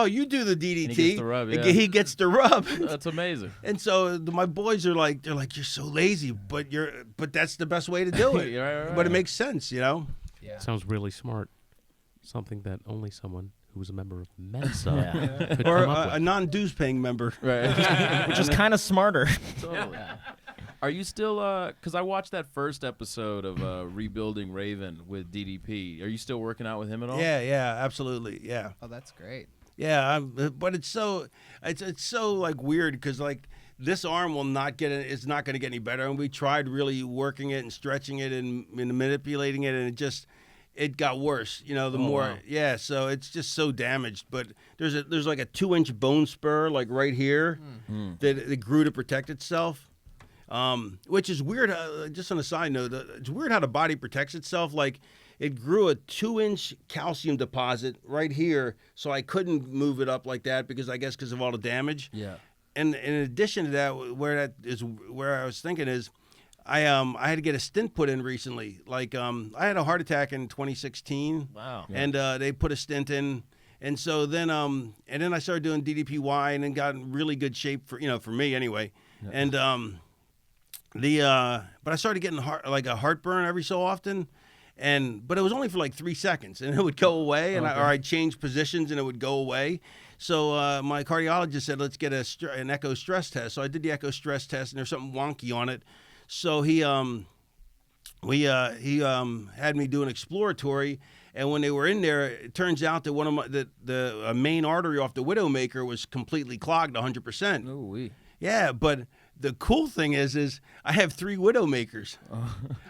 You do the DDT. And he gets the rub, yeah. He gets the rub. That's amazing. And so my boys are like, you're so lazy, but that's the best way to do it. Right. But it makes sense, Yeah. Sounds really smart. Something that only someone who was a member of Mensa could Or come up a non-dues paying member. Right. Which is kind of smarter. Totally. Are you still? Because I watched that first episode of Rebuilding Raven with DDP. Are you still working out with him at all? Yeah, absolutely, yeah. Oh, that's great. Yeah, but it's so like weird because like this arm will not get it. It's not going to get any better. And we tried really working it and stretching it and manipulating it, and it got worse. The more wow. yeah. So it's just so damaged. But there's like a 2-inch bone spur like right here that it grew to protect itself. Which is weird. Just on a side note, it's weird how the body protects itself. Like it grew a 2-inch calcium deposit right here, so I couldn't move it up like that because of all the damage. Yeah. And in addition to that, where I was thinking is, I had to get a stent put in recently. Like I had a heart attack in 2016. Wow. And they put a stent in. And so then I started doing DDPY and then got in really good shape for me anyway. Yeah. And but I started getting a heartburn every so often, but it was only for like 3 seconds, and it would go away, and I'd change positions and it would go away. So my cardiologist said, let's get an echo stress test. So I did the echo stress test, and there's something wonky on it. So he had me do an exploratory, and when they were in there, it turns out that one of the main artery off the Widowmaker was completely clogged 100%. Ooh-wee. Yeah, but the cool thing is I have 3 Widowmakers.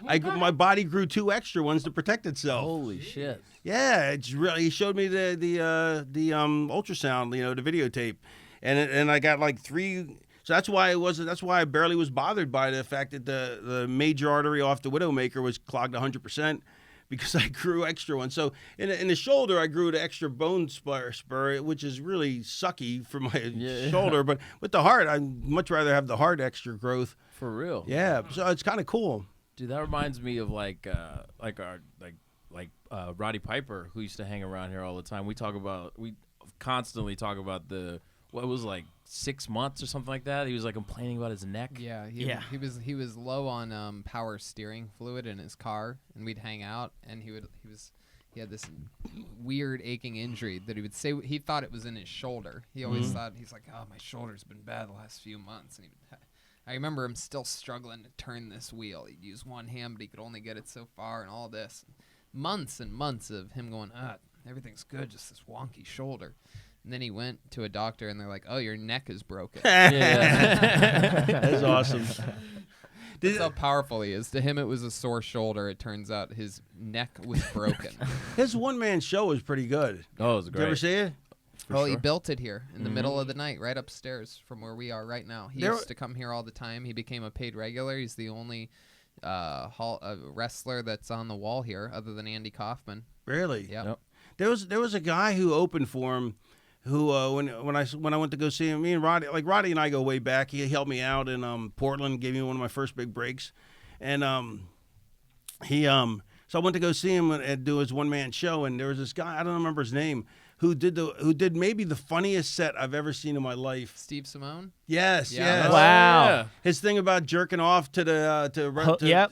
My body grew 2 extra ones to protect itself. Holy shit. Yeah, it's really. He showed me the ultrasound, the videotape, and I got like 3. So that's why That's why I barely was bothered by the fact that the major artery off the Widowmaker was clogged 100%. Because I grew extra ones. So in the shoulder, I grew the extra bone spur, which is really sucky for my shoulder. But with the heart, I'd much rather have the heart extra growth. For real. Yeah, so it's kind of cool. Dude, that reminds me of like Roddy Piper, who used to hang around here all the time. We constantly talk about what was like 6 months or something like that. He was like complaining about his neck. Yeah, he was low on power steering fluid in his car, and we'd hang out, and he had this weird aching injury that he would say he thought it was in his shoulder. He always thought, he's like, oh, my shoulder's been bad the last few months, and I remember him still struggling to turn this wheel. He'd use one hand, but he could only get it so far, and all this. Months and months of him going, everything's good, just this wonky shoulder. And then he went to a doctor, and they're like, oh, your neck is broken. That's awesome. That's how powerful he is. To him, it was a sore shoulder. It turns out his neck was broken. His one-man show was pretty good. Oh, it was Did great. you ever see it? He built it here in the middle of the night, right upstairs from where we are right now. He used to come here all the time. He became a paid regular. He's the only wrestler that's on the wall here other than Andy Kaufman. Really? Yep. There was a guy who opened for him. Who when I went to go see him, me and Roddy and I go way back. He helped me out in Portland, gave me one of my first big breaks, and so I went to go see him and do his one-man show. And there was this guy, I don't remember his name, who did maybe the funniest set I've ever seen in my life. Steve Simone? Yes, Yeah. yes. Wow. Yeah. His thing about jerking off to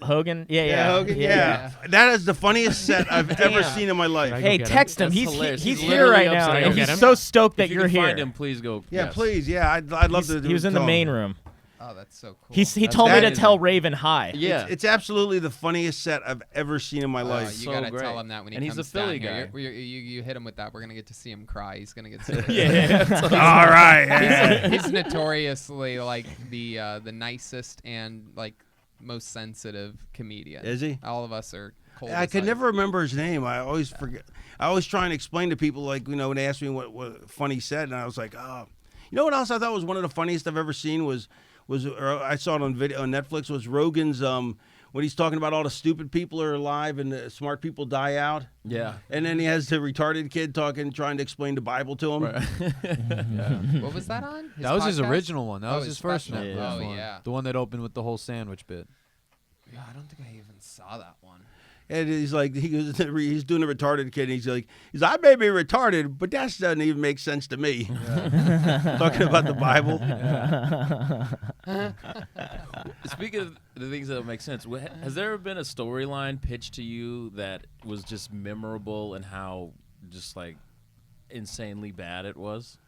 Hogan. Yeah. Hogan. Yeah. That is the funniest set I've ever seen in my life. Right. Hey, Go get text him. That's He's hilarious. he's He's here right literally now, upstairs. and Go get he's him. so stoked that If you you're can here. find him, please go. Yeah, yes. please. Yeah, I'd love to. He was in the main room. Oh, that's so cool. He That's told me to amazing. tell Raven hi. Yeah. It's absolutely the funniest set I've ever seen in my life. You So gotta great. tell him that when he And comes he's a Philly down guy. here. You hit him with that. We're gonna get to see him cry. He's gonna get. So All right. He's notoriously like the nicest and like most sensitive comedian. Is he? All of us are cold. I as could ice. never remember his name. I always forget. I always try and explain to people, like, when they ask me what funny he said, and I was like, oh. You know what else I thought was one of the funniest I've ever seen was I saw it on video on Netflix, was Rogan's when he's talking about all the stupid people are alive and the smart people die out. Yeah. And then he has the retarded kid trying to explain the Bible to him. Right. What was that on? That was his podcast? original one. That Oh, was his his first special. Netflix Yeah. Oh, one. yeah. The one that opened with the whole sandwich bit. Yeah, I don't think I even saw that one. And he's like, he's doing a retarded kid. And he's like, I may be retarded, but that doesn't even make sense to me. Talking about the Bible. Speaking of the things that don't make sense, has there ever been a storyline pitched to you that was just memorable and how just like insanely bad it was?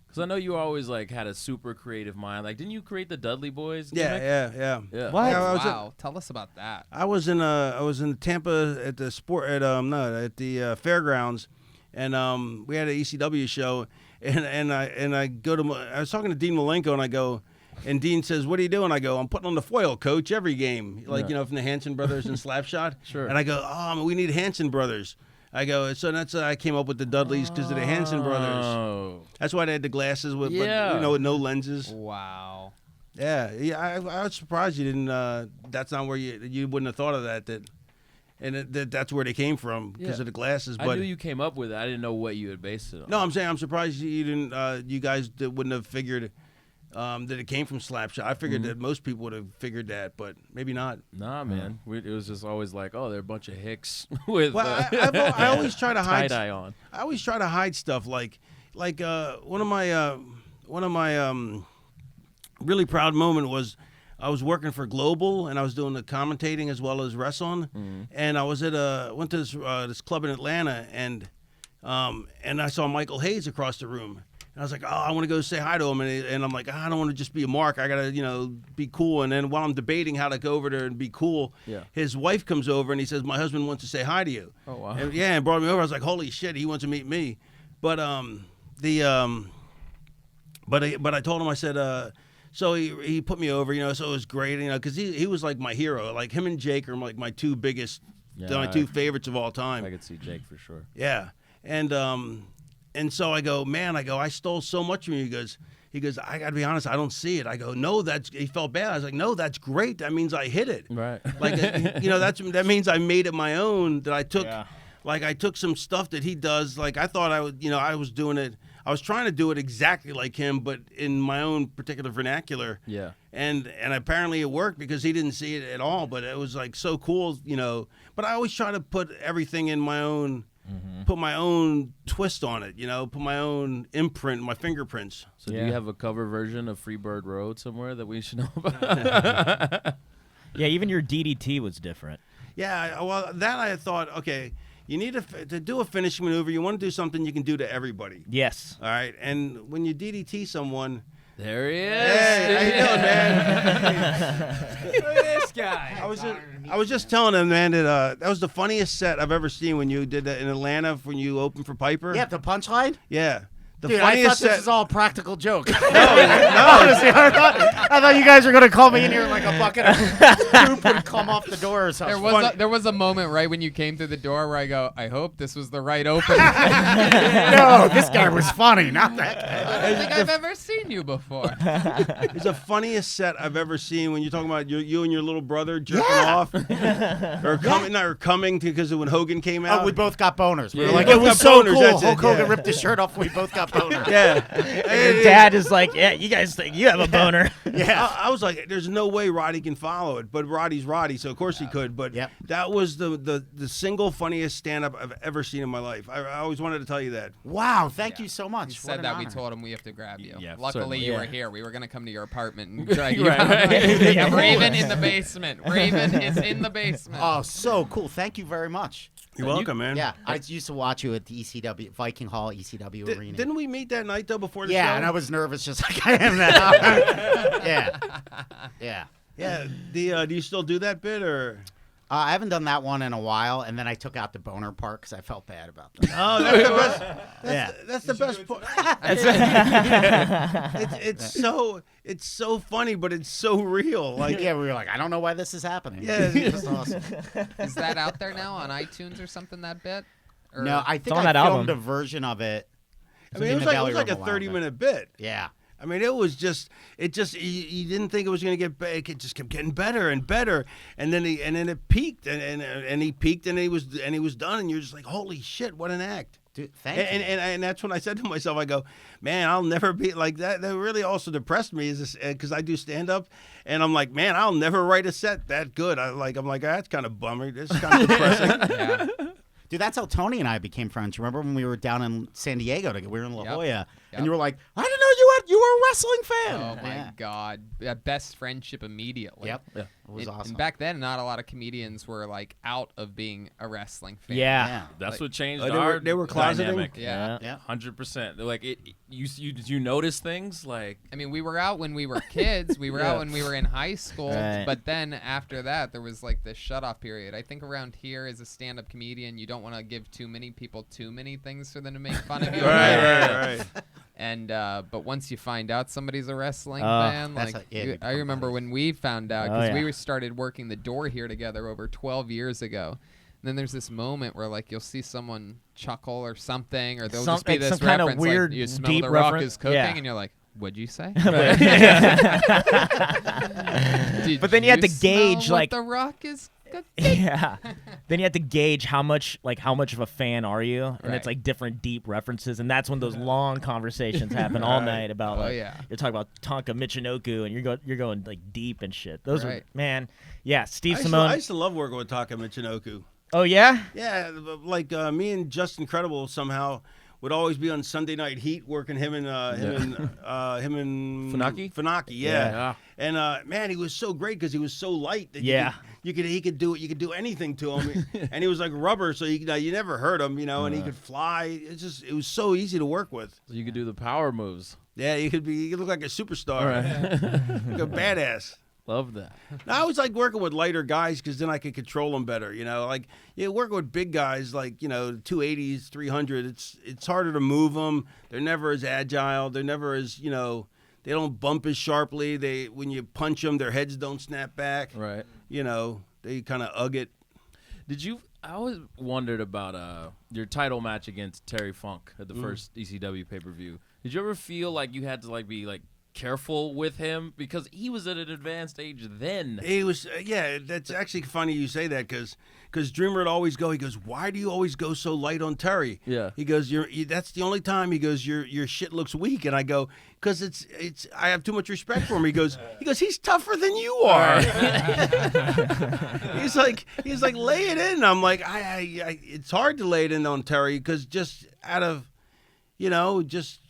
Because I know you always like had a super creative mind. Like, didn't you create the Dudley Boys? Gimmick? Yeah. What? Yeah, I was Wow, tell us about that. I was in Tampa at the at the fairgrounds, and we had an ECW show, and I go to I was talking to Dean Malenko, and I go, and Dean says, "What are you doing?" I go, "I'm putting on the foil, coach, every game, like from the Hanson brothers and Slapshot." Sure. And I go, "Oh, we need Hanson brothers." I go, so that's I came up with the Dudleys because of the Hanson brothers. Oh. That's why they had the glasses with, Yeah. but, with no lenses. Wow. Yeah. I was surprised you didn't. That's not where you wouldn't have thought of that. That's where they came from because Yeah. of the glasses. But I knew you came up with it. I didn't know what you had based it on. no, I'm saying I'm surprised you didn't. You guys wouldn't have figured that it came from Slapshot. I figured that most people would have figured that, but maybe not. Nah, man. It was just always like, oh, they're a bunch of hicks with Well, I always try to hide. tie-dye on. I always try to hide stuff like one of my really proud moment was I was working for Global and I was doing the commentating as well as wrestling, and I was went to this club in Atlanta and I saw Michael Hayes across the room. And I was like, oh, I want to go say hi to him. And I'm like, I don't want to just be a mark. I got to, be cool. And then while I'm debating how to go over there and be cool, his wife comes over and he says, my husband wants to say hi to you. Oh, wow. And brought me over. I was like, holy shit, he wants to meet me. But I told him, I said, So he put me over, so it was great, because he was like my hero. Like him and Jake are like my two biggest, my two favorites of all time. I could see Jake for sure. Yeah, and so I go, man, I stole so much from you. He goes, I gotta be honest, I don't see it. I go, no, he felt bad. I was like, no, that's great. That means I hit it. Right. Like, that means I made it my own. That I took, like, I took some stuff that he does. Like, I thought I would, I was doing it. I was trying to do it exactly like him, but in my own particular vernacular. Yeah. And apparently it worked because he didn't see it at all. But it was like so cool, But I always try to put everything in my own. Put my own twist on it, put my own imprint, my fingerprints. So do you have a cover version of Freebird Road somewhere that we should know about? Yeah, even your DDT was different. Yeah, well, that I thought, okay, you need to do a finishing maneuver. You want to do something you can do to everybody. Yes. All right, and when you DDT someone... There he is. Hey, how you doing, man? Look at this guy. I was just telling him, man, that was the funniest set I've ever seen when you did that in Atlanta when you opened for Piper. Yeah, the punchline? Yeah. The Dude, I funniest thought set. this was all a practical joke. No. Honestly, I thought you guys were going to call me in here like a bucket of soup would come off the door or something. There was a moment right when you came through the door where I go, I hope this was the right opening. No, this guy was funny, not that guy. I don't think I've ever seen you before. It's the funniest set I've ever seen when you're talking about you and your little brother jerking off. or coming because when Hogan came out. Oh, we both got boners. We were Yeah, like, we it both was got so boners, cool. that's it, Hulk Hogan yeah. ripped his shirt off. We both got boners. Yeah. Your dad is like, yeah, you guys think you have a boner. Yeah. I was like, there's no way Roddy can follow it, but Roddy's Roddy, so of course he could. But that was the single funniest stand-up I've ever seen in my life. I always wanted to tell you that. Wow, thank you so much. You What said an that, we honor. told him we have to grab you. Yeah, Luckily, certainly. you were Yeah. here. We were going to come to your apartment and drag you out. Right. Yeah, Raven in the basement. Raven is in the basement. Oh, so cool. Thank you very much. You're welcome, man. Yeah, I used to watch you at the ECW, Viking Hall ECW Arena. Didn't we meet that night, though, before the show? Yeah, and I was nervous just like I am now. Yeah. Yeah. Do you still do that bit, or? I haven't done that one in a while, and then I took out the boner part because I felt bad about that. Oh, that's the best. Yeah. That's the best part. It's so funny, but it's so real. Like, Yeah, we were like, I don't know why this is happening. Yeah. It's just awesome. Is that out there now on iTunes or something, that bit? Or No, I think on I that filmed album. a version of it. I mean, it in was the like Valley a Room a while ago. 30-minute bit. Yeah. I mean, you didn't think it was going to get better. It just kept getting better and better, and then it peaked, and he peaked, and he was done, and you're just like, holy shit, what an act. Dude, thank you. And that's when I said to myself, I go, man, I'll never be like that. That really also depressed me, is because I do stand up, and I'm like, man, I'll never write a set that good. I'm like, that's kind of bummer. This is kind of depressing. Yeah. Dude, that's how Tony and I became friends. Remember when we were down in San Diego? We were in La Jolla, Yep. and you were like, I didn't know you were a wrestling fan. Oh, my Yeah. God. Best friendship immediately. Yep. Yeah. It was awesome. And back then, not a lot of comedians were, like, out of being a wrestling fan. Yeah. That's Like- what changed they our were- they were closeting? dynamic. Yeah. Yeah. 100%. They're like, you notice things like I mean, we were out when we were kids. We were out when we were in high school. Right. But then after that, there was like this shut-off period. I think around here, as a stand-up comedian, you don't want to give too many people too many things for them to make fun of you. right. And but once you find out somebody's a wrestling Oh, fan, that's like you I become remember buddies. when we found out Oh, because yeah. we started working the door here together over 12 years ago. And then there's this moment where like you'll see someone chuckle or something, or there'll just be Like this some kind of reference weird, like you smell deep the rock reference. is cooking, Yeah. and you're like, what'd you say? But then you have to smell gauge, what like- the rock is cooking. Yeah. Then you have to gauge how much of a fan are you, and Right. it's like different deep references, and that's when those long conversations happen all night about Oh, like yeah. you're talking about Tonka Michinoku, and you're going like deep and shit. Those Right. are man, yeah. Steve I Simone. used to love working with Taka Michinoku. Oh yeah. Yeah, like me and Justin Credible somehow would always be on Sunday Night Heat working him and Funaki? Funaki, yeah. Yeah. And man, he was so great because he was so light that Yeah. he could do anything to him, and he was like rubber, so you never hurt him, and he could fly. It was so easy to work with. so you could do the power moves. Yeah, you could look like a superstar, like a badass. Love that. I always like working with lighter guys because then I could control them better. Like working with big guys like 280s, 300. It's harder to move them. They're never as agile. They're never as bump as sharply. When you punch them, their heads don't snap back. Right. You know, they kind of ugg it. I always wondered about your title match against Terry Funk at the first ECW pay-per-view. Did you ever feel like you had to like be like careful with him because he was at an advanced age then? He was, yeah. That's actually funny you say that because Dreamer would always go. He goes, "Why do you always go so light on Terry?" Yeah. He goes, That's the only time." He goes, "Your shit looks weak," and I go, "Because it's. I have too much respect for him." He goes, "He's tougher than you are." he's like, lay it in. I'm like, it's hard to lay it in on Terry because just out of, just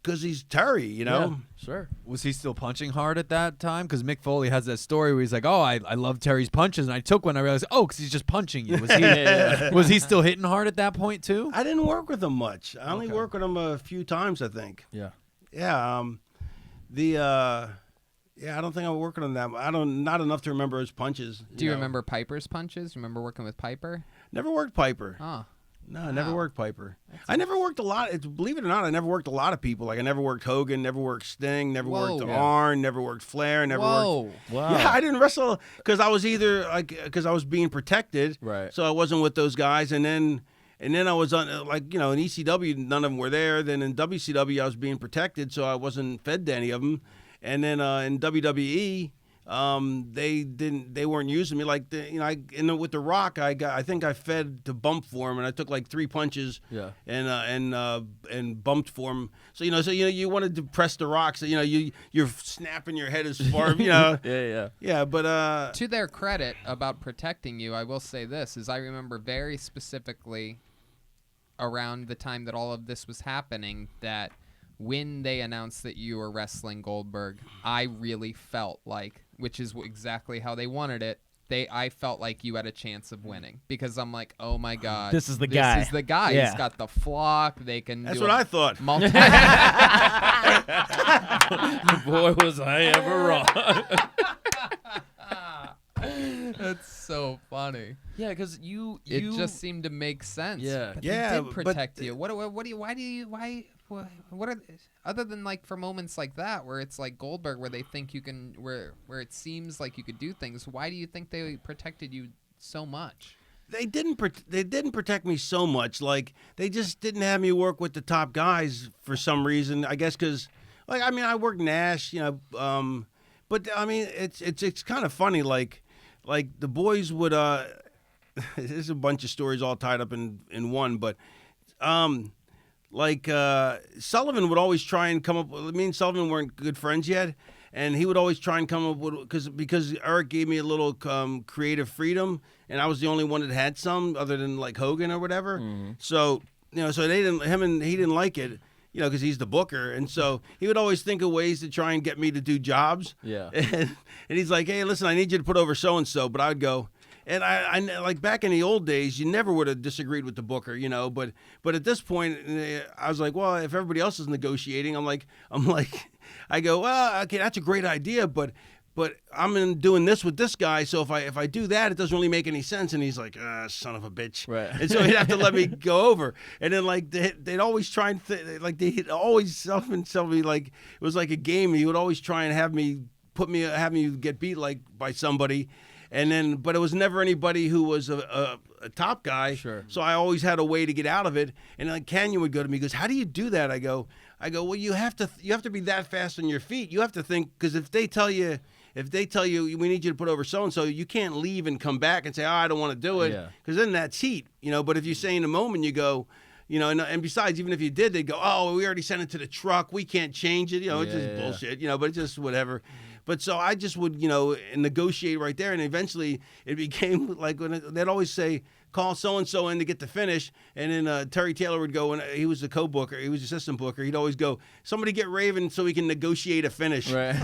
because he's Terry, Yeah, sure. Was he still punching hard at that time? Because Mick Foley has that story where he's like, "Oh, I love Terry's punches," and I took one. I realized, because he's just punching you. Was he? Was he still hitting hard at that point too? I didn't work with him much. I only worked with him a few times, I think. Yeah. Yeah. I don't think I worked on that. Not enough to remember his punches. Do you remember Piper's punches? Remember working with Piper? Never worked Piper. Oh. No, I never Wow. worked Piper. I never worked a lot. Believe it or not, I never worked a lot of people. Like I never worked Hogan, never worked Sting, never worked Whoa. Arn, never worked Flair, never worked. Whoa. Wow. Yeah, I didn't wrestle because I was because I was being protected. Right. So I wasn't with those guys, and then I was on in ECW, none of them were there. Then in WCW, I was being protected, so I wasn't fed to any of them. And then in WWE, they weren't using me with The Rock. I think I fed to bump for him, and I took like 3 punches. Yeah. And bumped for him. So you wanted to press The Rock. So you're snapping your head as far. Yeah. Yeah, but To their credit about protecting you, I will say this, is I remember very specifically around the time that all of this was happening that when they announced that you were wrestling Goldberg, I really felt like, which is exactly how they wanted it, I felt like you had a chance of winning because I'm like, oh my God, This is the guy. This is the guy. Yeah. He's got the flock. They can. that's do what I thought. Boy, was I ever wrong. That's so funny. Yeah, because It just seemed to make sense. Yeah. but Yeah, they did but protect you. What do you? Why do you? What are other than like for moments like that where it's like Goldberg where they think you can where it seems like you could do things? Why do you think they protected you so much? They didn't protect me so much. Like they just didn't have me work with the top guys for some reason. I guess because I worked Nash, but I mean it's kind of funny. Like the boys would. There's a bunch of stories all tied up in one, but Sullivan would always try and come up with. Me and Sullivan weren't good friends yet, and he would always try and come up with because Eric gave me a little creative freedom, and I was the only one that had some other than like Hogan or whatever. Mm-hmm. So so they didn't he didn't like it. Because he's the booker, and so he would always think of ways to try and get me to do jobs. Yeah, and he's like, "Hey, listen, I need you to put over so and so," but I'd go. And I like back in the old days, you never would have disagreed with the booker, But at this point, I was like, well, if everybody else is negotiating, I go, well, okay, that's a great idea, but I'm doing this with this guy, so if I do that, it doesn't really make any sense. And he's like, son of a bitch, right? And so he'd have to let me go over. And then they'd always try and they'd always tell me like it was like a game. He would always try and have me get beat like by somebody. And then, but it was never anybody who was a top guy. Sure. So I always had a way to get out of it. And like Canyon would go to me, he goes, "How do you do that?" I go, well, you have to be that fast on your feet. You have to think, because if they tell you we need you to put over so and so, you can't leave and come back and say, I don't want to do it, because then that's heat, But if you say in a moment, you go. And besides, even if you did, they'd go, "Oh, we already sent it to the truck. We can't change it." It's just bullshit. But it's just whatever. But so I just would, negotiate right there, and eventually it became like when they'd always say, "Call so and so in to get the finish," and then Terry Taylor would go, and he was the co-booker, he was the assistant booker. He'd always go, "Somebody get Raven so we can negotiate a finish." Right.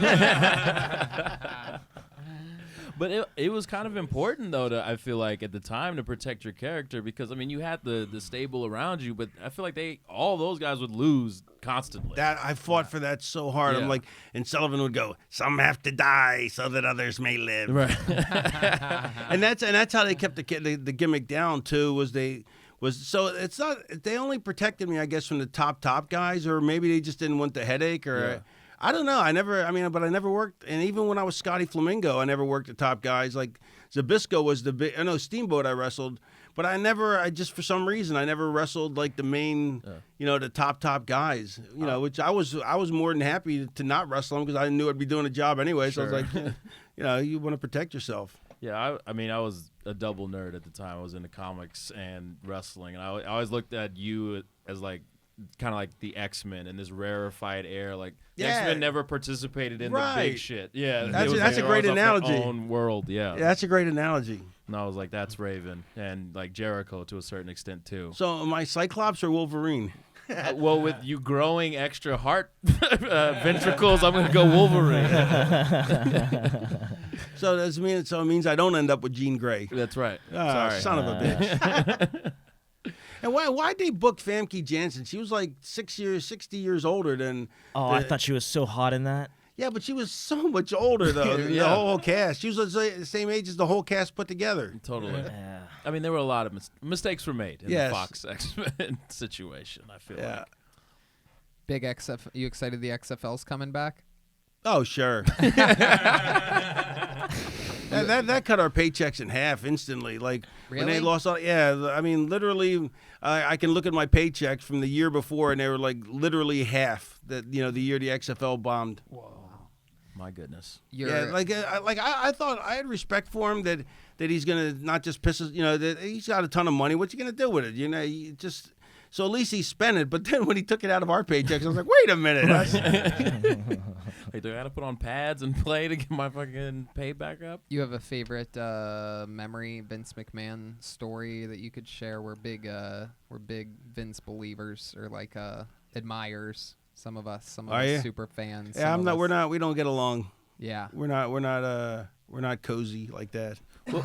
But it was kind of important, though, I feel like, at the time to protect your character because, you had the stable around you, but I feel like all those guys would lose constantly. That I fought for that so hard. Yeah. I'm like, and Sullivan would go, "Some have to die so that others may live." Right. and that's how they kept the gimmick down, too, so it's not, they only protected me, I guess, from the top guys, or maybe they just didn't want the headache, or I don't know. I never worked, and even when I was Scotty Flamingo, I never worked the top guys. Like Zbyszko was the big. I know Steamboat I wrestled, but I just for some reason I never wrestled like the main, the top guys. Which I was more than happy to not wrestle them because I knew I'd be doing a job anyway. So I was like, you want to protect yourself. Yeah, I mean, I was a double nerd at the time. I was into comics and wrestling, and I always looked at you as like kind of like the X-Men in this rarefied air. Like the X-Men never participated in the big shit. Yeah, that's a great analogy. Their own world. Yeah, that's a great analogy. And I was like, that's Raven, and like Jericho to a certain extent too. So am I Cyclops or Wolverine? Well, with you growing extra heart ventricles, I'm gonna go Wolverine. So it means I don't end up with Jean Grey. That's right. Sorry. Son of a bitch. And why'd they book Famke Janssen? She was like 60 years older than. Oh, I thought she was so hot in that. Yeah, but she was so much older though than the whole cast. She was the same age as the whole cast put together. Totally. Yeah. I mean, there were a lot of mistakes were made in Yes. the Fox X-Men situation. I feel like. Big XF. You excited the XFL's coming back? Oh, sure. That cut our paychecks in half instantly. Like when they Really? lost all. Yeah, I mean, literally, I can look at my paychecks from the year before, and they were like literally half. That the year the XFL bombed. My goodness. I thought I had respect for him that he's gonna not just piss us. That he's got a ton of money. What you gonna do with it? You just. So at least he spent it, but then when he took it out of our paychecks, I was like, wait a minute. Hey, do I gotta put on pads and play to get my fucking pay back up? You have a favorite memory Vince McMahon story that you could share? We're big Vince believers or like admirers. Some of us super fans. Yeah, I'm not. We don't get along. Yeah, We're not cozy like that.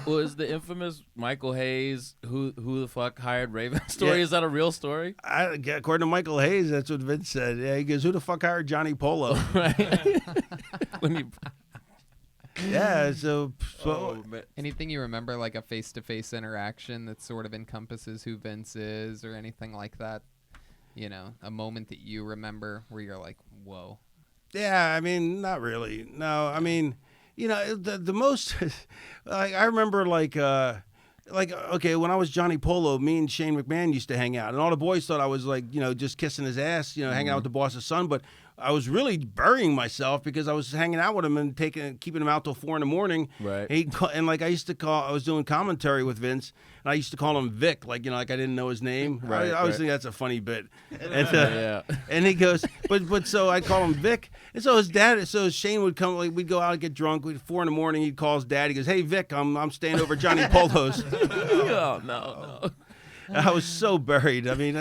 Was the infamous Michael Hayes who the fuck hired Raven story? Yeah. Is that a real story? According to Michael Hayes, that's what Vince said. Yeah, he goes, "Who the fuck hired Johnny Polo?" Right. When you, Yeah. So man. anything you remember, like a face-to-face interaction that sort of encompasses who Vince is, or anything like that? A moment that you remember where you're like, "Whoa." yeah, I mean, not really. No, I mean, the most. I remember okay, when I was Johnny Polo, me and Shane McMahon used to hang out, and all the boys thought I was like, just kissing his ass, hanging out with the boss's son, but I was really burying myself because I was hanging out with him and keeping him out till 4 a.m. Right. I was doing commentary with Vince, and I used to call him Vic, like I didn't know his name. Right, I always right. think that's a funny bit. And, Yeah. and he goes, but so I'd call him Vic, and so his dad, so Shane would come, like we'd go out and get drunk. 4 a.m. He'd call his dad. He goes, "Hey Vic, I'm staying over at Johnny Polo's." Oh no. I was so buried. I mean,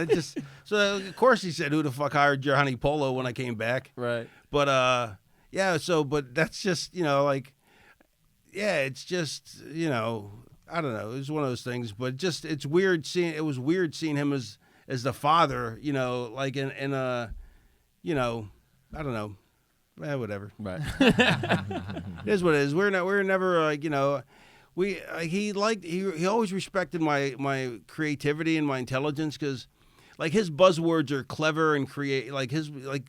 so of course he said, "Who the fuck hired Johnny Polo?" when I came back. Right. But but that's just it's just I don't know. It was one of those things, but just it was weird seeing him as the father, like in I don't know. Whatever. Right. It is what it is. We're never he always respected my creativity and my intelligence because like his buzzwords are clever and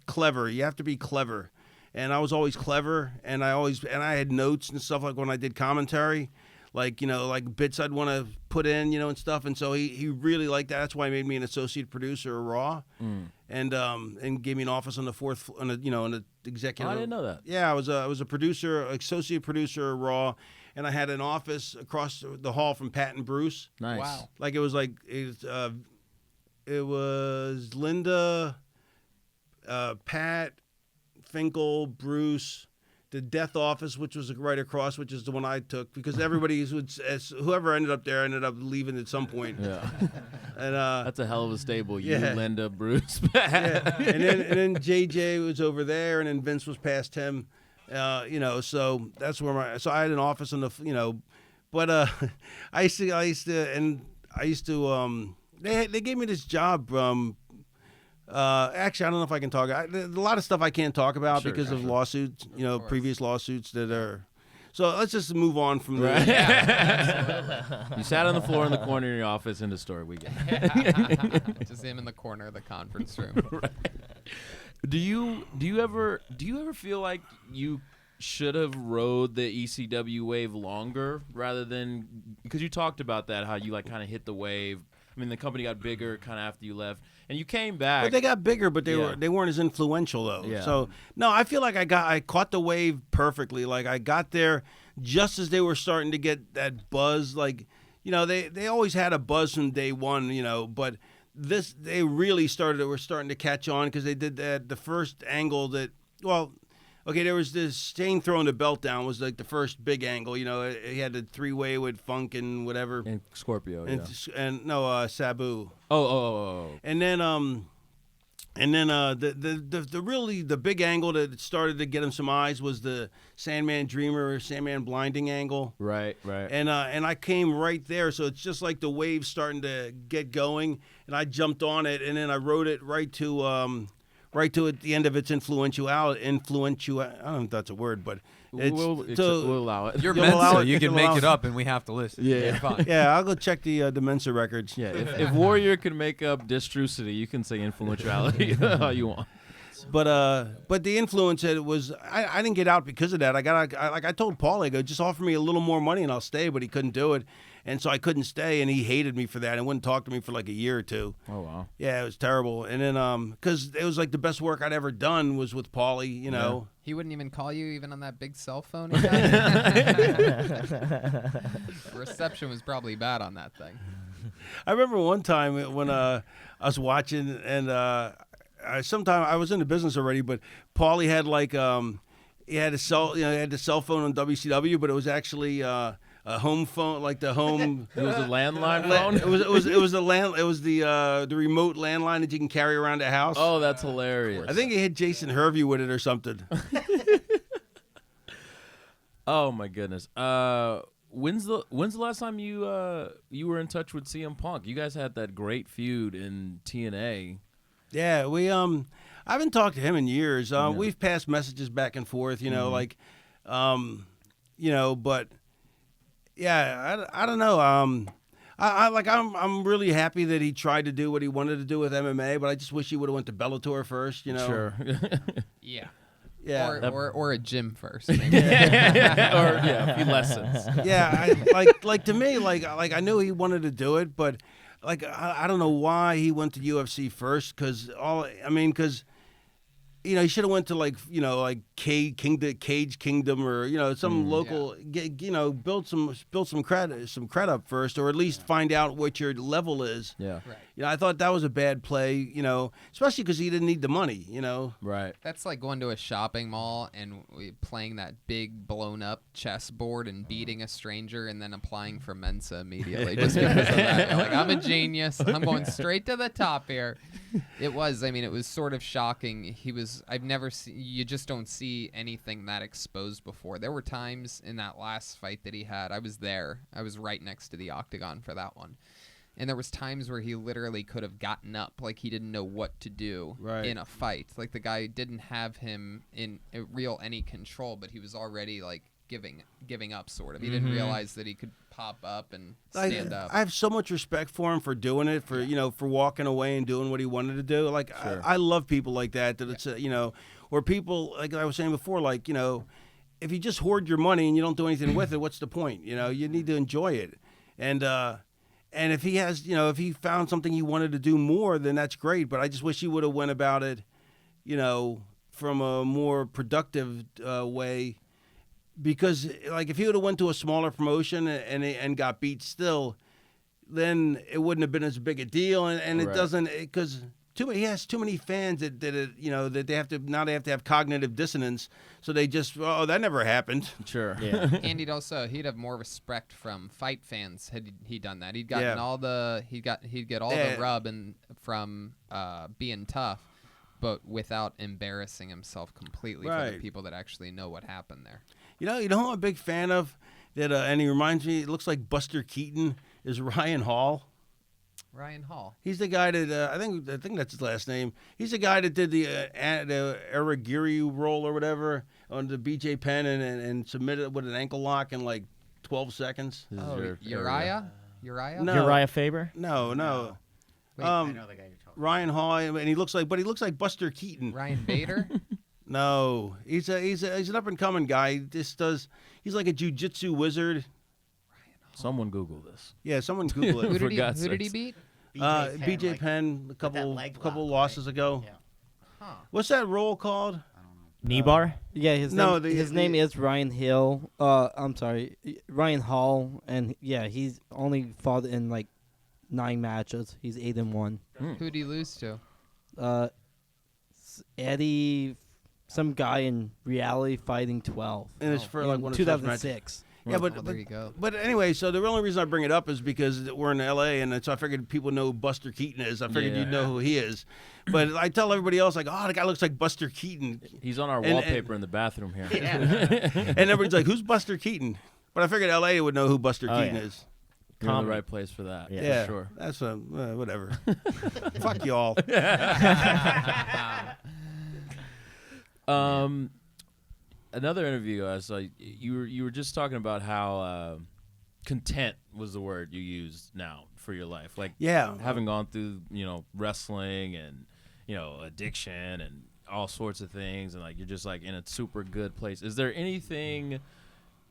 clever. You have to be clever. And I was always clever, and I had notes and stuff like when I did commentary, like bits I'd want to put in, and stuff. And so he really liked that. That's why he made me an associate producer of Raw, and gave me an office on the fourth, on the executive. Oh, I didn't know that. Yeah, I was a producer, associate producer of Raw, and I had an office across the hall from Pat and Bruce. Nice. Wow. Like it was Linda, Pat, Finkel, Bruce, the Death Office, which was right across, which is the one I took because whoever ended up there ended up leaving at some point. Yeah. And That's a hell of a stable. You, Yeah. Linda, Bruce. yeah. and then JJ was over there, and then Vince was past him. So that's where so I had an office on the but I used to they gave me this job. Actually, I don't know if I can talk. A lot of stuff I can't talk about Sure, because of sure. lawsuits, Of course. previous lawsuits that are. So let's just move on from Right. that. You sat on the floor in the corner of your office in the store. We get it. Just him in the corner of the conference room. Do you ever feel like you should have rode the ECW wave longer rather than, because you talked about that, how you like kind of hit the wave. I mean, the company got bigger kind of after you left, and you came back. But they got bigger, but Yeah. they weren't as influential though. Yeah. So no, I feel like I caught the wave perfectly. Like I got there just as they were starting to get that buzz. Like, you know, they always had a buzz from day one, you know, but they really were starting to catch on because they did the first angle that, well, okay, there was this Shane throwing the belt down was like the first big angle. You know, he had the 3-way with Funk and whatever, and Scorpio, and no Sabu. Oh. And then the really the big angle that started to get him some eyes was the Sandman Dreamer, Sandman Blinding angle. Right. And I came right there, so it's just like the wave starting to get going, and I jumped on it, and then I rode it right to at the end of its influential. I don't know if that's a word, but We'll allow it. You're You'll allow Mensa. it- You can you'll make allow it it. up, and we have to listen. Yeah. It's fine. yeah, I'll go check the Mensa records. Yeah, if Warrior could make up Distrucity, you can say influentiality how you want. But the influence it was I didn't get out because of that. I told Paul, I go, just offer me a little more money and I'll stay, but he couldn't do it, and so I couldn't stay, and he hated me for that and wouldn't talk to me for like a year or two. Oh wow. Yeah, it was terrible. And then because it was like the best work I'd ever done was with Paulie, you know. He wouldn't even call you even on that big cell phone he had? Reception was probably bad on that thing. I remember one time when I was watching, and sometime I was in the business already, but Paulie had like he had the cell phone on WCW, but it was actually a home phone, like the home. It was a landline phone. It was the remote landline that you can carry around the house. Oh, that's hilarious. I think he hit Jason Hervey with it or something. Oh my goodness. When's the last time you were in touch with CM Punk? You guys had that great feud in TNA. Yeah, we I haven't talked to him in years. We've passed messages back and forth, you know, like you know, but yeah, I don't know. I'm really happy that he tried to do what he wanted to do with MMA, but I just wish he would have went to Bellator first, you know. Sure. Yeah. Yeah. Or a gym first. Maybe. Or a few lessons. Yeah, like to me, like I knew he wanted to do it, but like I don't know why he went to UFC first, because you know, he should have went to like Cage Kingdom or some local, you know, build some cred up first, or at least find out what your level is. Yeah. Right. You know, I thought that was a bad play, you know, especially because he didn't need the money, you know. Right. That's like going to a shopping mall and playing that big blown up chessboard and beating a stranger and then applying for Mensa immediately just because of that. You're like, I'm a genius. I'm going straight to the top here. It was sort of shocking. I've never seen, you just don't see anything that exposed before. There were times in that last fight that he had, I was there. I was right next to the octagon for that one. And there was times where he literally could have gotten up, like he didn't know what to do in a fight. Like the guy didn't have him in any control, but he was already like giving up sort of. He didn't realize that he could pop up and stand up. I have so much respect for him for doing it, for for walking away and doing what he wanted to do. Like I love people like that. That it's or people like I was saying before, like if you just hoard your money and you don't do anything with it, what's the point? You need to enjoy it, and if he has, if he found something he wanted to do more, then that's great. But I just wish he would have went about it, from a more productive way. Because like if he would have went to a smaller promotion and got beat still, then it wouldn't have been as big a deal. And it doesn't, because he has too many fans that that they have to have cognitive dissonance. So they just that never happened. Sure. Yeah. And he'd have more respect from fight fans had he done that. He'd gotten he'd get all the rub from being tough, but without embarrassing himself completely for the people that actually know what happened there. You know who I'm a big fan of, that and he reminds me, it looks like Buster Keaton, is Ryan Hall. Ryan Hall. He's the guy that I think that's his last name. He's the guy that did the Aragiri roll or whatever on the BJ Penn and submitted with an ankle lock in like 12 seconds. Uriah? Uriah? No. Uriah Faber? No. Wait, I know the guy you're talking Ryan Hall, and he looks like Buster Keaton. Ryan Bader. No, he's an up and coming guy. He just does. He's like a jujitsu wizard. Someone Google this. Yeah, someone Google it. Who For did God's he sakes. beat? BJ like, Penn, a with that couple leg couple lock, losses right? ago. Yeah. What's that role called? Knee bar. Yeah, his No, name, his name is Ryan Hill. I'm sorry, Ryan Hall, and yeah, he's only fought in like 9 matches. He's 8-1. Who'd he lose to? Eddie, some guy in Reality Fighting 12. And it's for like in one of his first matches. 2006. Yeah, but, Well, there you go. but anyway, so the only reason I bring it up is because we're in L.A. and so I figured people know who Buster Keaton is. I figured Yeah. you'd know who he is. But I tell everybody else, like, oh, the guy looks like Buster Keaton. He's on our And- wallpaper in the bathroom here. And everybody's like, who's Buster Keaton? But I figured L.A. would know who Buster Oh, Keaton yeah. is. You're in the Comedy. right place for that. Yeah, For sure. That's whatever. Fuck y'all. Another interview I saw, you were just talking about how content was the word you used now for your life. Like Yeah. having gone through, wrestling and, addiction and all sorts of things, and like you're just like in a super good place. Is there anything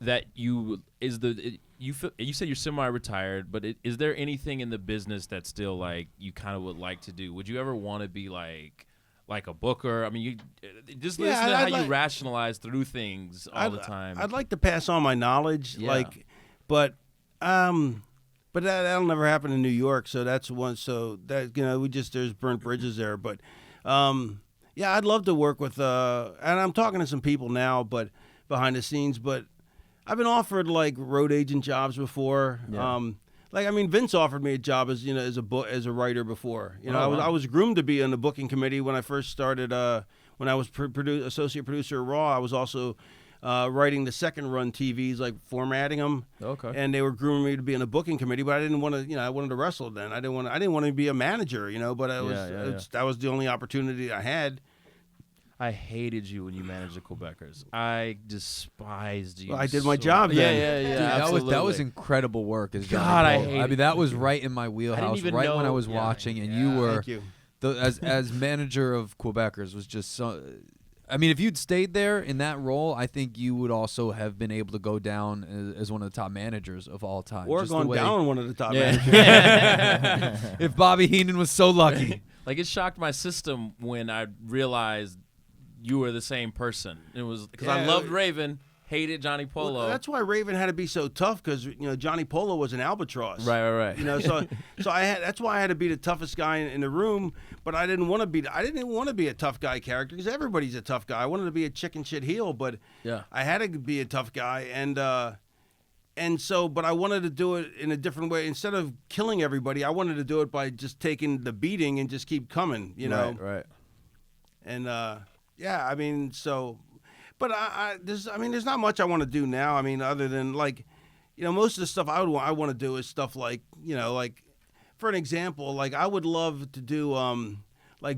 that you said you're semi-retired, but is there anything in the business that still like you kind of would like to do? Would you ever want to be like a booker? I mean, you just Yeah, listen to how I'd you like- rationalize through things all the time. I'd like to pass on my knowledge, Yeah. but that'll never happen in New York. So that's one. So that there's burnt bridges there. But yeah, I'd love to work with. And I'm talking to some people now, but behind the scenes. But I've been offered like road agent jobs before. Yeah. Vince offered me a job as as a writer before. Oh, wow. I was groomed to be on the booking committee when I first started. When I was associate producer of Raw, I was also writing the second run TVs, like formatting them. Okay. And they were grooming me to be in a booking committee, but I didn't want to. I wanted to wrestle then. I didn't want to be a manager. But that was the only opportunity I had. I hated you when you managed the Quebecers. I despised you. Well, I did my job then. Yeah. Dude, that absolutely. was incredible work as Johnny God, I Polo. hated mean, that was right in my wheelhouse, even right when I know- was yeah. watching, and you were Thank you. as manager of Quebecers was just so. I mean, if you'd stayed there in that role, I think you would also have been able to go down as one of the top managers of all time. Or Just the gone way- down one of the top Yeah. managers. If Bobby Heenan was so lucky. Like it shocked my system when I realized you were the same person. It was because I Yeah. loved Raven, hated Johnny Polo. Well, that's why Raven had to be so tough because Johnny Polo was an albatross. right. So that's why I had to be the toughest guy in the room. But I didn't want to be a tough guy character because everybody's a tough guy. I wanted to be a chicken shit heel, but Yeah. I had to be a tough guy, but I wanted to do it in a different way. Instead of killing everybody, I wanted to do it by just taking the beating and just keep coming. Right. And but there's not much I want to do now. I mean, other than most of the stuff I want to do is stuff like for an example, like I would love to do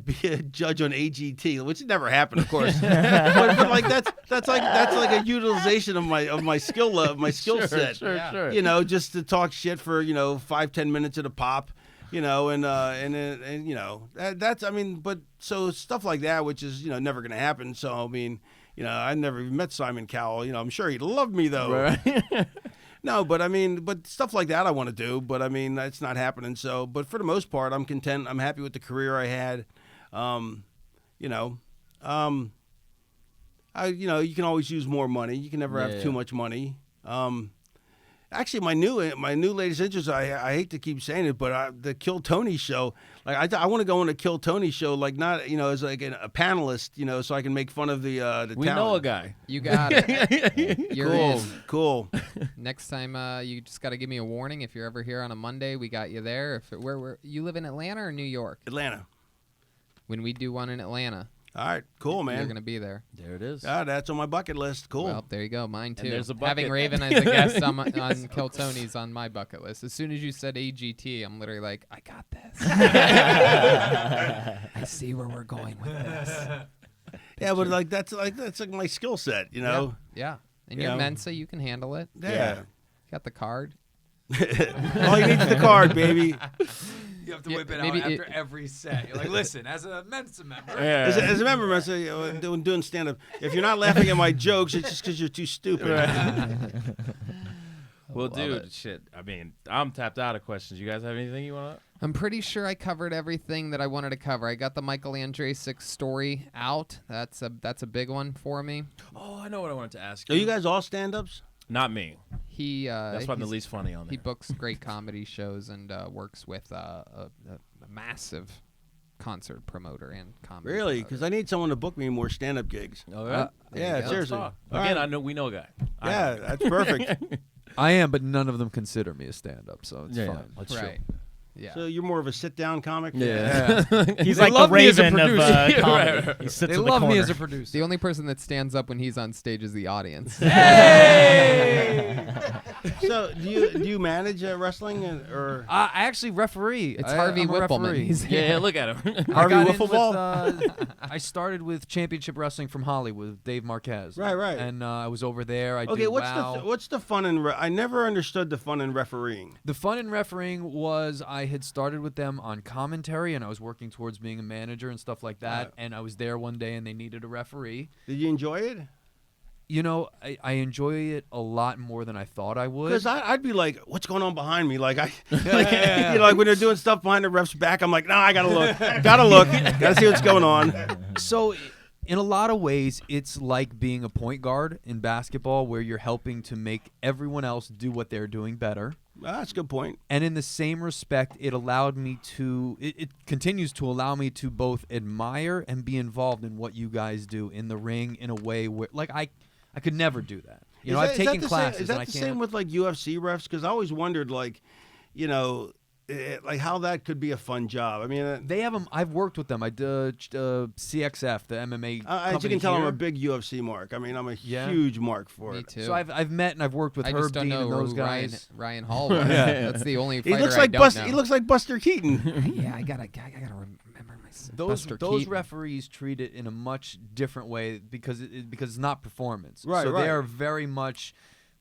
be a judge on AGT, which never happened, of course. but like that's like a utilization of my skill set. Sure. Just to talk shit for 5-10 minutes at a pop. But so stuff like that, which is never going to happen. So I mean, I never even met Simon Cowell. I'm sure he'd love me though. Right. No, but but stuff like that I want to do. But I mean, that's not happening. So, but for the most part, I'm content. I'm happy with the career I had. You can always use more money. You can never have too much money. Actually, my new latest interest, I hate to keep saying it, but the Kill Tony show, like I want to go on a Kill Tony show, like not as like a panelist, so I can make fun of the We talent. know a guy. You got it. You're in. Cool. Next time, you just got to give me a warning. If you're ever here on a Monday, we got you there. Where you live in Atlanta or New York? Atlanta. When we do one in Atlanta, All right, cool, man. you're gonna be there. There it is. That's on my bucket list. Cool. Well, there you go. Mine too. there's a Having bucket. Raven as a guest on Kill Tony's on my bucket list. As soon as you said AGT, I'm literally like, I got this. I see where we're going with this. Yeah, but that's like my skill set, Yeah. And You you're know. Mensa, you can handle it. Yeah. Got the card. All you need is the card, baby. You have to whip it maybe out after every set. You're like, listen, as a Mensa member. As a member, I say, doing stand-up, if you're not laughing at my jokes, it's just because you're too stupid. Well, dude, shit. I mean, I'm tapped out of questions. You guys have anything you want to? I'm pretty sure I covered everything that I wanted to cover. I got the Michael Andrzejczyk story out. That's a big one for me. Oh, I know what I wanted to ask Are you guys all stand-ups? Not me. That's why I'm the least funny on there. He books great comedy shows and works with a massive concert promoter and comedy. Really? Because I need someone to book me more stand-up gigs. Oh, yeah? Yeah, seriously. Again, All right. we know a guy. Yeah, that's perfect. I am, but none of them consider me a stand-up, so it's fine. That's Right. Yeah. So you're more of a sit-down comic? Yeah. He's They like the love me as a Raven of producer. comedy. Right. He sits They in the love me corner. as a producer. The only person that stands up when he's on stage is the audience. So do you manage wrestling or? I actually referee. It's Harvey I'm a Whippleman. referee. He's Yeah, look at him. I Harvey got in Wiffle with, I started with Championship Wrestling from Hollywood with Dave Marquez. Right. And I was over there. I Okay, did what's the fun in? I never understood the fun in refereeing. The fun in refereeing was I had started with them on commentary, and I was working towards being a manager and stuff like that. Right. And I was there one day, and they needed a referee. Did you enjoy it? You know, I enjoy it a lot more than I thought I would. Because I'd be like, what's going on behind me? Like you know, like when they're doing stuff behind the ref's back, I'm like, no, I gotta look, gotta see what's going on. So, in a lot of ways, it's like being a point guard in basketball, where you're helping to make everyone else do what they're doing better. That's a good point. And in the same respect, it allowed me to, it continues to allow me to both admire and be involved in what you guys do in the ring in a way where, like, I could never do that. You know, I've taken classes. Is that and I the can't. same with like UFC refs? Because I always wondered, like, you know, like how that could be a fun job. I mean, They have them. I've worked with them. I did CXF, the MMA. as you company can tell, I'm here. a big UFC mark. I mean, I'm a Yeah. huge mark for Me it. too. So I've met and I've worked with I Herb just don't Dean know and those who guys. Ryan Hall was. Yeah. That's the only He fighter looks I like don't know. He looks like Buster Keaton. Yeah, I gotta remember my Those Buster those Keaton. referees treat it in a much different way because it's not performance. Right, So right. they are very much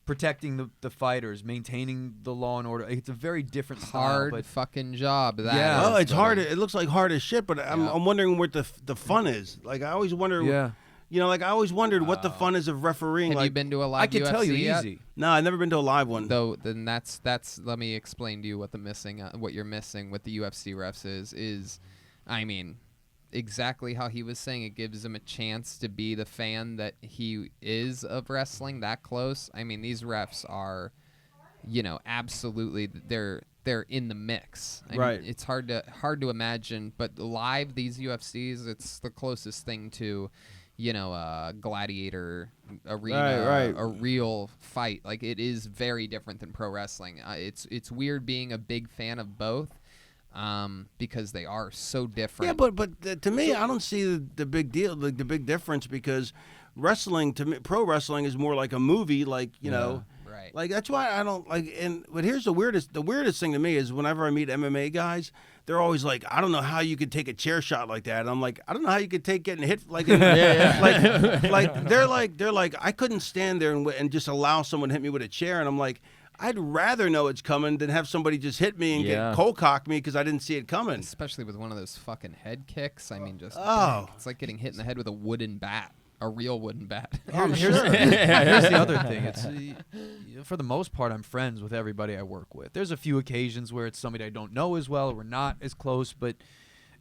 protecting the fighters, maintaining the law and order. It's a very different style. hard But fucking job. That Yeah. Well, is, it's but hard. It looks like hard as shit. But Yeah. I'm wondering what the fun is. Like I always wonder. yeah, You know, like I always wondered what the fun is of refereeing. Have like, you been to a live I can UFC tell you yet? easy. no, I've never been to a live one. Though then that's let me explain to you what what you're missing with the UFC refs is I mean exactly how he was saying, it gives him a chance to be the fan that he is of wrestling that close. I mean, these refs are, you know, absolutely they're in the mix. I mean, Right. it's hard to imagine, but live these UFCs, it's the closest thing to, you know, a gladiator arena, Right. a real fight. Like, it is very different than pro wrestling. It's weird being a big fan of both, because they are so different. Yeah, but to me, I don't see the big deal, like the big difference, because wrestling to me, pro wrestling is more like a movie, like you know, Right. like that's why I don't like. And but here's the weirdest thing to me is whenever I meet MMA guys, they're always like, I don't know how you could take a chair shot like that. And I'm like, I don't know how you could take getting hit like like they're like I couldn't stand there and just allow someone to hit me with a chair, and I'm like, I'd rather know it's coming than have somebody just hit me and get cold cock me because I didn't see it coming. Especially with one of those fucking head kicks. I mean, just it's like getting hit in the head with a wooden bat, a real wooden bat. Here's the other thing. It's for the most part, I'm friends with everybody I work with. There's a few occasions where it's somebody I don't know as well, or we're not as close. But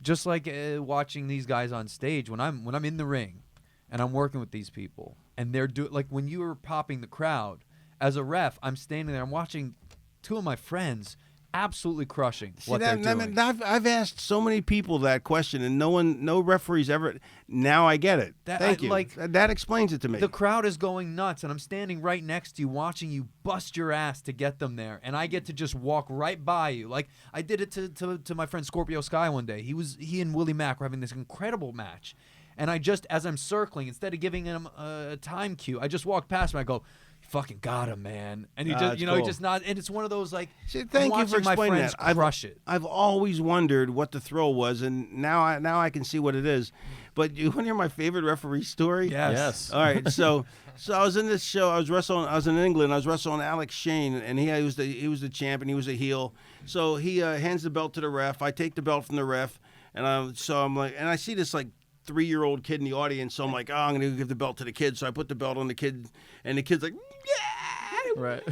just like watching these guys on stage, when I'm in the ring and I'm working with these people, and they're like when you were popping the crowd. As a ref, I'm standing there. I'm watching two of my friends absolutely crushing what they're doing. I've asked so many people that question, and no referees ever. Now I get it. Thank you. That explains it to me. The crowd is going nuts, and I'm standing right next to you, watching you bust your ass to get them there, and I get to just walk right by you. Like I did it to my friend Scorpio Sky one day. He and Willie Mack were having this incredible match, and I just, as I'm circling, instead of giving him a time cue, I just walked past him. I go, fucking got him, man. And he Ah, just, that's you know, he cool. just not. And it's one of those like, See, I'm thank you watching for my explaining friends that. crush it. I've always wondered what the thrill was, and now I can see what it is. But you want to hear my favorite referee story? Yes. All right, so I was in this show. I was in England. I was wrestling Alex Shane, and he was the champ, and he was a heel. So he hands the belt to the ref. I take the belt from the ref, and I'm like, and I see this like 3-year-old kid in the audience. So I'm like, oh, I'm gonna give the belt to the kid. So I put the belt on the kid, and the kid's like, yeah, Right.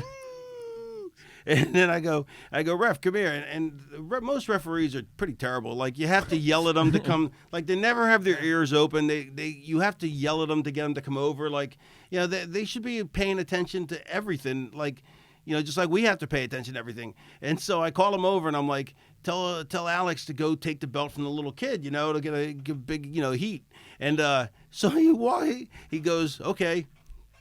And then I go, ref, come here. Most referees are pretty terrible. Like, you have to yell at them to come. Like, they never have their ears open. You have to yell at them to get them to come over. Like, you know, they should be paying attention to everything. Like, you know, just like we have to pay attention to everything. And so I call him over, and I'm like, tell Alex to go take the belt from the little kid, you know, to get a big, you know, heat. And so he goes, okay,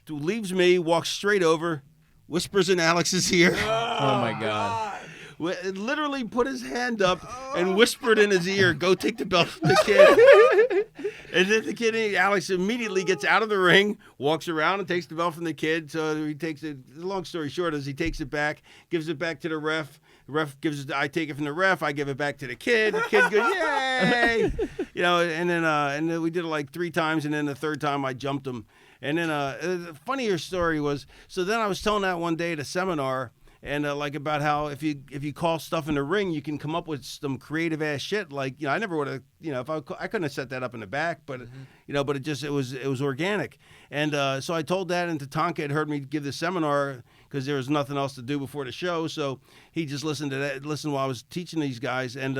leaves me, walks straight over, whispers in Alex's ear. Oh my God. Literally put his hand up and whispered in his ear, go take the belt from the kid. And then the kid, Alex, immediately gets out of the ring, walks around and takes the belt from the kid. So he takes it, long story short is he takes it back, gives it back to the ref. The ref gives it, I take it from the ref, I give it back to the kid. The kid goes, yay! You know, and then we did it like 3 times, and then the 3rd time I jumped him. And then the funnier story was, so then I was telling that one day at a seminar, and like about how if you call stuff in the ring, you can come up with some creative ass shit. Like, you know, I never would have, you know, if I couldn't have set that up in the back, but you know, but it was organic. And so I told that, and Tatanka had heard me give this seminar because there was nothing else to do before the show. So he just listened while I was teaching these guys, and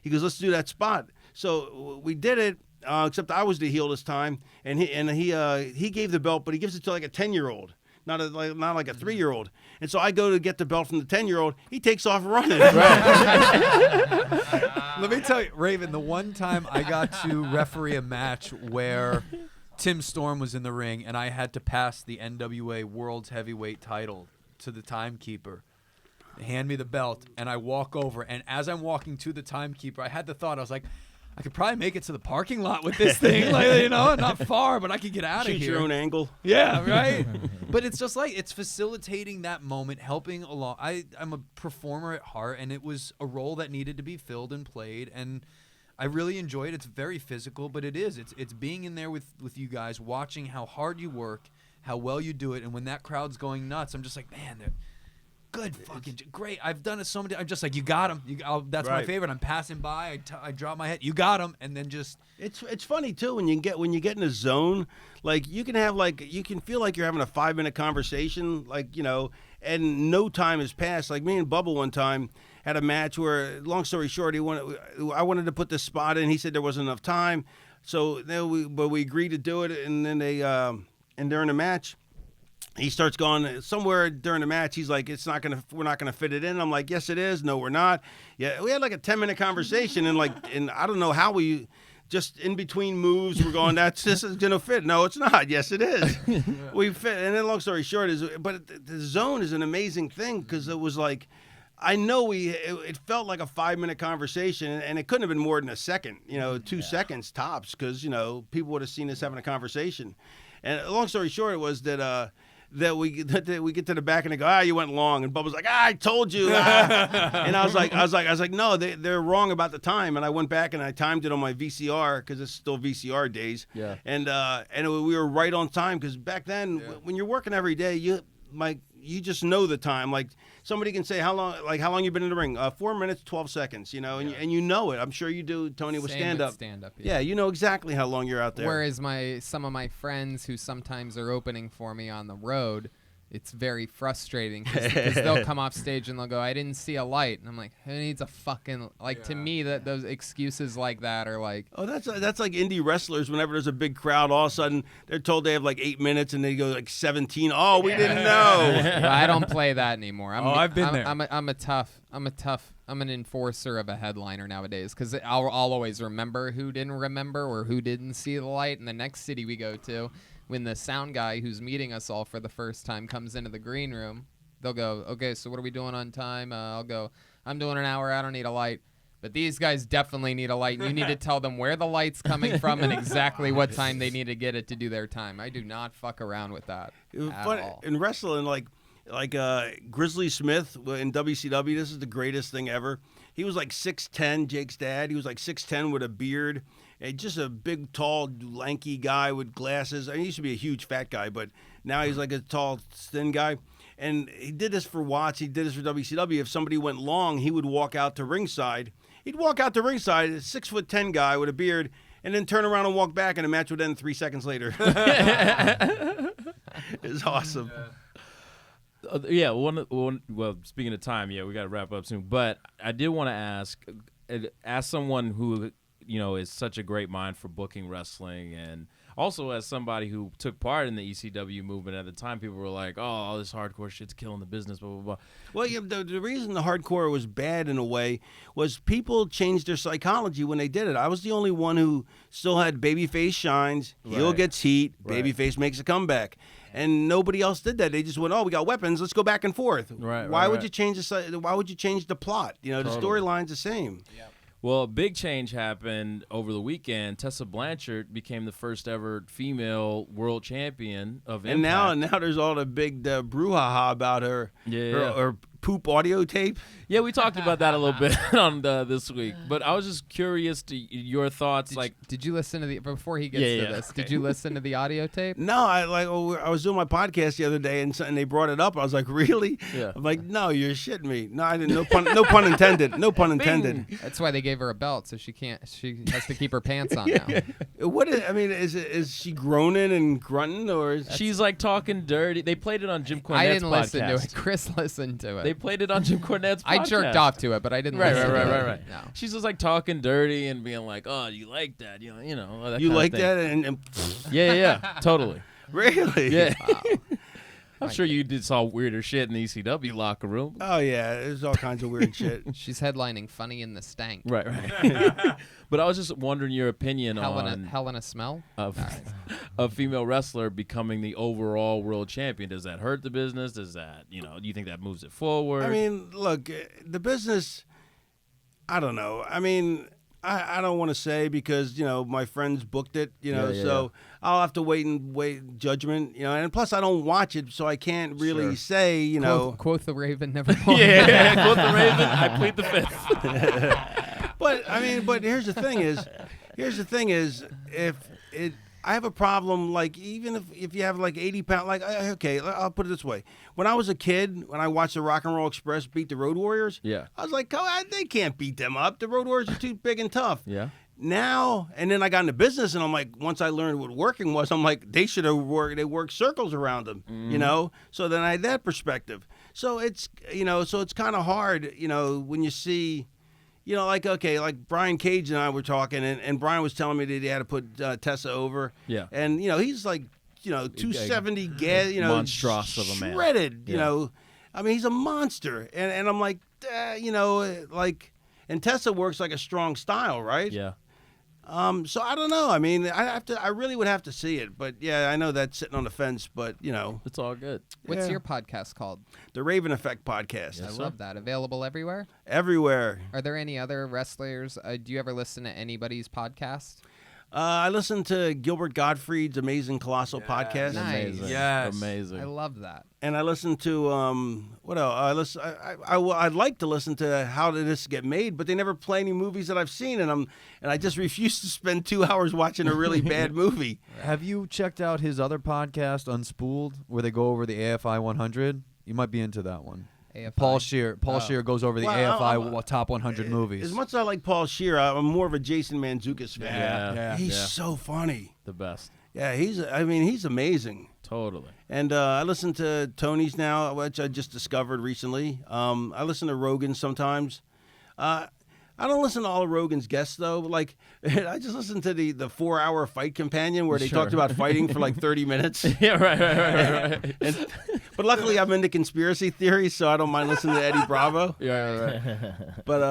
he goes, let's do that spot. So we did it. Except I was the heel this time, and he gave the belt, but he gives it to like a 10-year-old, not like a 3-year-old. And so I go to get the belt from the 10-year-old. He takes off running. Let me tell you, Raven, the one time I got to referee a match where Tim Storm was in the ring and I had to pass the NWA World's Heavyweight title to the timekeeper. They hand me the belt, and I walk over, and as I'm walking to the timekeeper, I had the thought, I was like, I could probably make it to the parking lot with this thing, like, you know, not far, but I could get out of Shoot here. your own angle. Yeah, right. But it's just like, it's facilitating that moment, helping along. I'm a performer at heart, and it was a role that needed to be filled and played, and I really enjoyed it. It's very physical, but it is. It's being in there with you guys, watching how hard you work, how well you do it, and when that crowd's going nuts, I'm just like, man, they're good, fucking great. I've done it so many. I'm just like, you got him. That's my Right. favorite. I'm passing by. I drop my head. You got him, and then just It's funny too when you get in a zone, like you can feel like you're having a 5-minute conversation, like, you know, and no time has passed. Like me and Bubba one time had a match where, long story short, I wanted to put this spot in. He said there wasn't enough time, so then we agreed to do it, and then and during the match, he starts going somewhere during the match. He's like, we're not gonna fit it in. I'm like, yes, it is. No, we're not. Yeah, we had like a 10-minute conversation, and I don't know how we just in between moves we're going, this is gonna fit. No, it's not. Yes, it is. We fit. And then long story short but the zone is an amazing thing because it was like, I know it felt like a 5-minute conversation, and it couldn't have been more than a second, you know, 2 seconds tops, because, you know, people would have seen us having a conversation. And long story short, it was that we get to the back and they go, you went long, and Bubba's like, I told you. And I was like, no, they're wrong about the time. And I went back and I timed it on my VCR because it's still VCR days. Yeah. And we were right on time because back then, when you're working every day, you just know the time. Like, somebody can say how long you been in the ring? 4 minutes, 12 seconds. You know, and you know it. I'm sure you do, Tony, with stand up. Yeah, you know exactly how long you're out there. Whereas some of my friends who sometimes are opening for me on the road, it's very frustrating because they'll come off stage and they'll go, I didn't see a light. And I'm like, who needs a fucking, like, to me, that those excuses like that are like. Oh, that's like indie wrestlers. Whenever there's a big crowd, all of a sudden they're told they have like 8 minutes and they go like 17. Oh, we didn't know. But I don't play that anymore. I've been there. I'm an enforcer of a headliner nowadays because I'll always remember who didn't remember or who didn't see the light in the next city we go to. When the sound guy who's meeting us all for the first time comes into the green room, they'll go, okay, so what are we doing on time? I'll go, I'm doing an hour. I don't need a light. But these guys definitely need a light. And you need to tell them where the light's coming from and exactly what time they need to get it to do their time. I do not fuck around with that It was at fun all. in wrestling, like Grizzly Smith in WCW. This is the greatest thing ever. He was like 6'10", Jake's dad. He was like 6'10" with a beard, and just a big, tall, lanky guy with glasses. I mean, he used to be a huge fat guy, but now he's like a tall, thin guy. And he did this for Watts. He did this for WCW. If somebody went long, he would walk out to ringside. He'd walk out to ringside, a 6'10" guy with a beard, and then turn around and walk back, and the match would end 3 seconds later. It's awesome. Yeah, well, speaking of time, we got to wrap up soon. But I did want to ask someone who, is such a great mind for booking wrestling, and also as somebody who took part in the ECW movement at the time, people were like, oh, all this hardcore shit's killing the business, blah, blah, blah. Well, the reason the hardcore was bad in a way was people changed their psychology when they did it. I was the only one who still had babyface shines, heel Right. gets heat, Right. babyface makes a comeback. And nobody else did that. They just went, "Oh, we got weapons. Let's go back and forth." Right, Why right, would right. you change Why would you change the plot? The Totally. storyline's the same. Well, a big change happened over the weekend. Tessa Blanchard became the first ever female world champion of And Impact. now there's all the big brouhaha about her her poop audio tape. Yeah, we talked about that a little bit on this week. But I was just curious to your thoughts. Did you listen to the before he gets Yeah, to yeah, this? okay. Did you listen to the audio tape? No, I was doing my podcast the other day, and they brought it up. I was like, "Really?" Yeah. I'm like, "No, you're shitting me." No, I didn't. No pun intended. No pun intended. That's why they gave her a belt, so she has to keep her pants on now. What is? I mean, is she groaning and grunting, or is She's like talking dirty. They played it on Jim Cornette's I didn't podcast. listen to it. Chris listened to it. They played it on Jim Cornette's podcast. I jerked off to it, but I didn't Right, listen right, to right, it. right. No. She's just like talking dirty and being like, "Oh, you like that? That you kind like of thing. that? And Yeah, totally. really? Yeah. Wow. I'm sure you did saw weirder shit in the ECW locker room. Oh yeah, there's all kinds of weird shit. She's headlining Funny in the Stank. Right. But I was just wondering your opinion on Hell in a Smell? of a female wrestler becoming the overall world champion. Does that hurt the business? Does that, do you think that moves it forward? I mean, look, the business. I don't know. I mean, I don't want to say because my friends booked it. Yeah, So I'll have to wait judgment. And plus I don't watch it, so I can't really Sure. say. Quote the Raven, never born. yeah, quote the Raven. I plead the fifth. But here's the thing is, I have a problem. Like even if you have like 80 pounds, like okay, I'll put it this way: when I was a kid, when I watched the Rock and Roll Express beat the Road Warriors, Yeah. I was like, oh, they can't beat them up. The Road Warriors are too big and tough. Yeah. Now and then I got into business, and I'm like, once I learned what working was, I'm like, they should have worked circles around them, So then I had that perspective. So it's so it's kind of hard, when you see. Like Brian Cage and I were talking, and Brian was telling me that he had to put Tessa over. Yeah. And, he's like, 270 gas, Monstrous of a man. shredded, Yeah. I mean, he's a monster. And I'm like, and Tessa works like a strong style, right? Yeah. So I don't know. I mean, I really would have to see it. But yeah, I know that's sitting on the fence, but It's all good. What's Yeah. your podcast called? the Raven Effect podcast. I love that. Available everywhere? Everywhere. Are there any other wrestlers? Do you ever listen to anybody's podcast? I listened to Gilbert Gottfried's Amazing Colossal podcast. Nice. Amazing. Yes. Amazing. I love that. And I listened to what else? I'd like to listen to How Did This Get Made, but they never play any movies that I've seen, and I just refuse to spend 2 hours watching a really bad movie. Have you checked out his other podcast, Unspooled, where they go over the AFI 100? You might be into that one. AFI. Paul Scheer goes over the Well, AFI top 100 movies. As much as I like Paul Scheer, I'm more of a Jason Mantzoukas fan. Yeah. He's so funny. The best. Yeah, he's amazing. Totally. And I listen to Tony's now, which I just discovered recently. I listen to Rogan sometimes. I don't listen to all of Rogan's guests though. Like I just listened to the 4-hour Fight Companion where they talked about fighting for like 30 minutes. Yeah, right. But luckily I'm into conspiracy theories, so I don't mind listening to Eddie Bravo. Right. But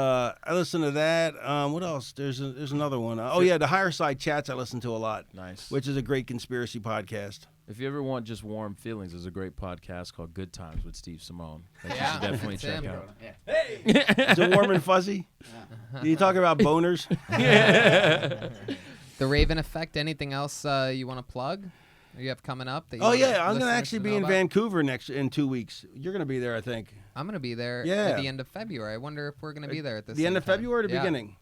I listen to that. What else? There's another one. The Higher Side Chats I listen to a lot. Nice. Which is a great conspiracy podcast. If you ever want just warm feelings, there's a great podcast called Good Times with Steve Simone that you Yeah, should definitely it's check him. out. Is it warm and fuzzy? Are you talking about boners? The Raven Effect. Anything else you want to plug? Or you have coming up? That you Oh want yeah, I'm gonna listeners actually to be know in about? Vancouver in 2 weeks. You're gonna be there, I think. I'm gonna be there Yeah. at the end of February. I wonder if we're gonna be there at this. The end of February or the beginning?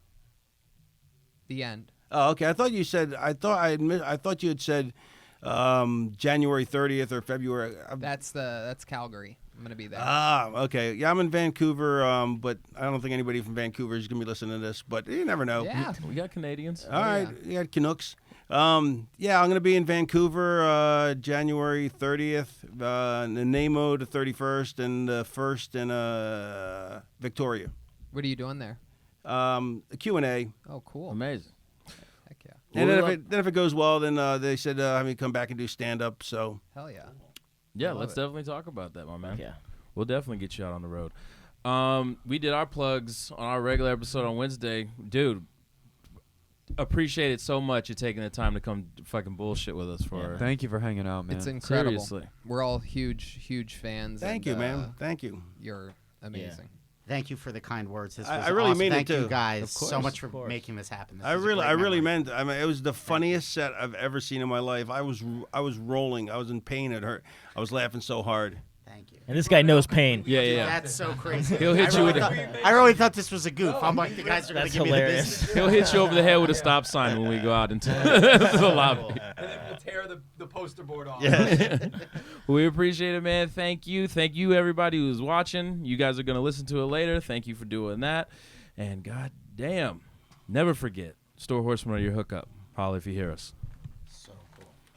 The end. Oh, okay. I thought you said. I thought you had said January 30th or February. That's Calgary. I'm gonna be there. Okay. Yeah, I'm in Vancouver, but I don't think anybody from Vancouver is gonna be listening to this. But you never know. Yeah. We got Canadians. All right. You got Canucks. Yeah, I'm gonna be in Vancouver January 30th, Nanaimo the 31st, and the 1st in Victoria. What are you doing there? A Q&A. Oh, cool. Amazing. Heck yeah. And Well, then if it goes well, then they said have me come back and do stand up. So Hell yeah. Yeah, love let's it. definitely talk about that, my man. Yeah. We'll definitely get you out on the road. We did our plugs on our regular episode on Wednesday. Dude, appreciate it so much you taking the time to come fucking bullshit with us for Thank you for hanging out, man. It's incredible. Seriously. We're all huge fans. thank and, you, man. Thank you. You're amazing. Thank you for the kind words. This I was really awesome. mean it, Thank you too. guys Of so course, much for of course. making this happen. This I was a great really memory. meant. I mean, it was the funniest set I've ever seen in my life. I was rolling. I was in pain. It hurt. I was laughing so hard. Thank you. And this guy knows pain. Yeah, yeah. That's so crazy. He'll hit I you really with thought, I really thought this was a goof. I'm like, the guys are going to That's give me the hilarious. business. He'll hit you over the head with a stop sign when we go out into the lobby. And then we'll tear the poster board off. We appreciate it, man. Thank you. Thank you, everybody who's watching. You guys are going to listen to it later. Thank you for doing that. And god damn, never forget, Store Horsemen are your hookup. Holla if you hear us.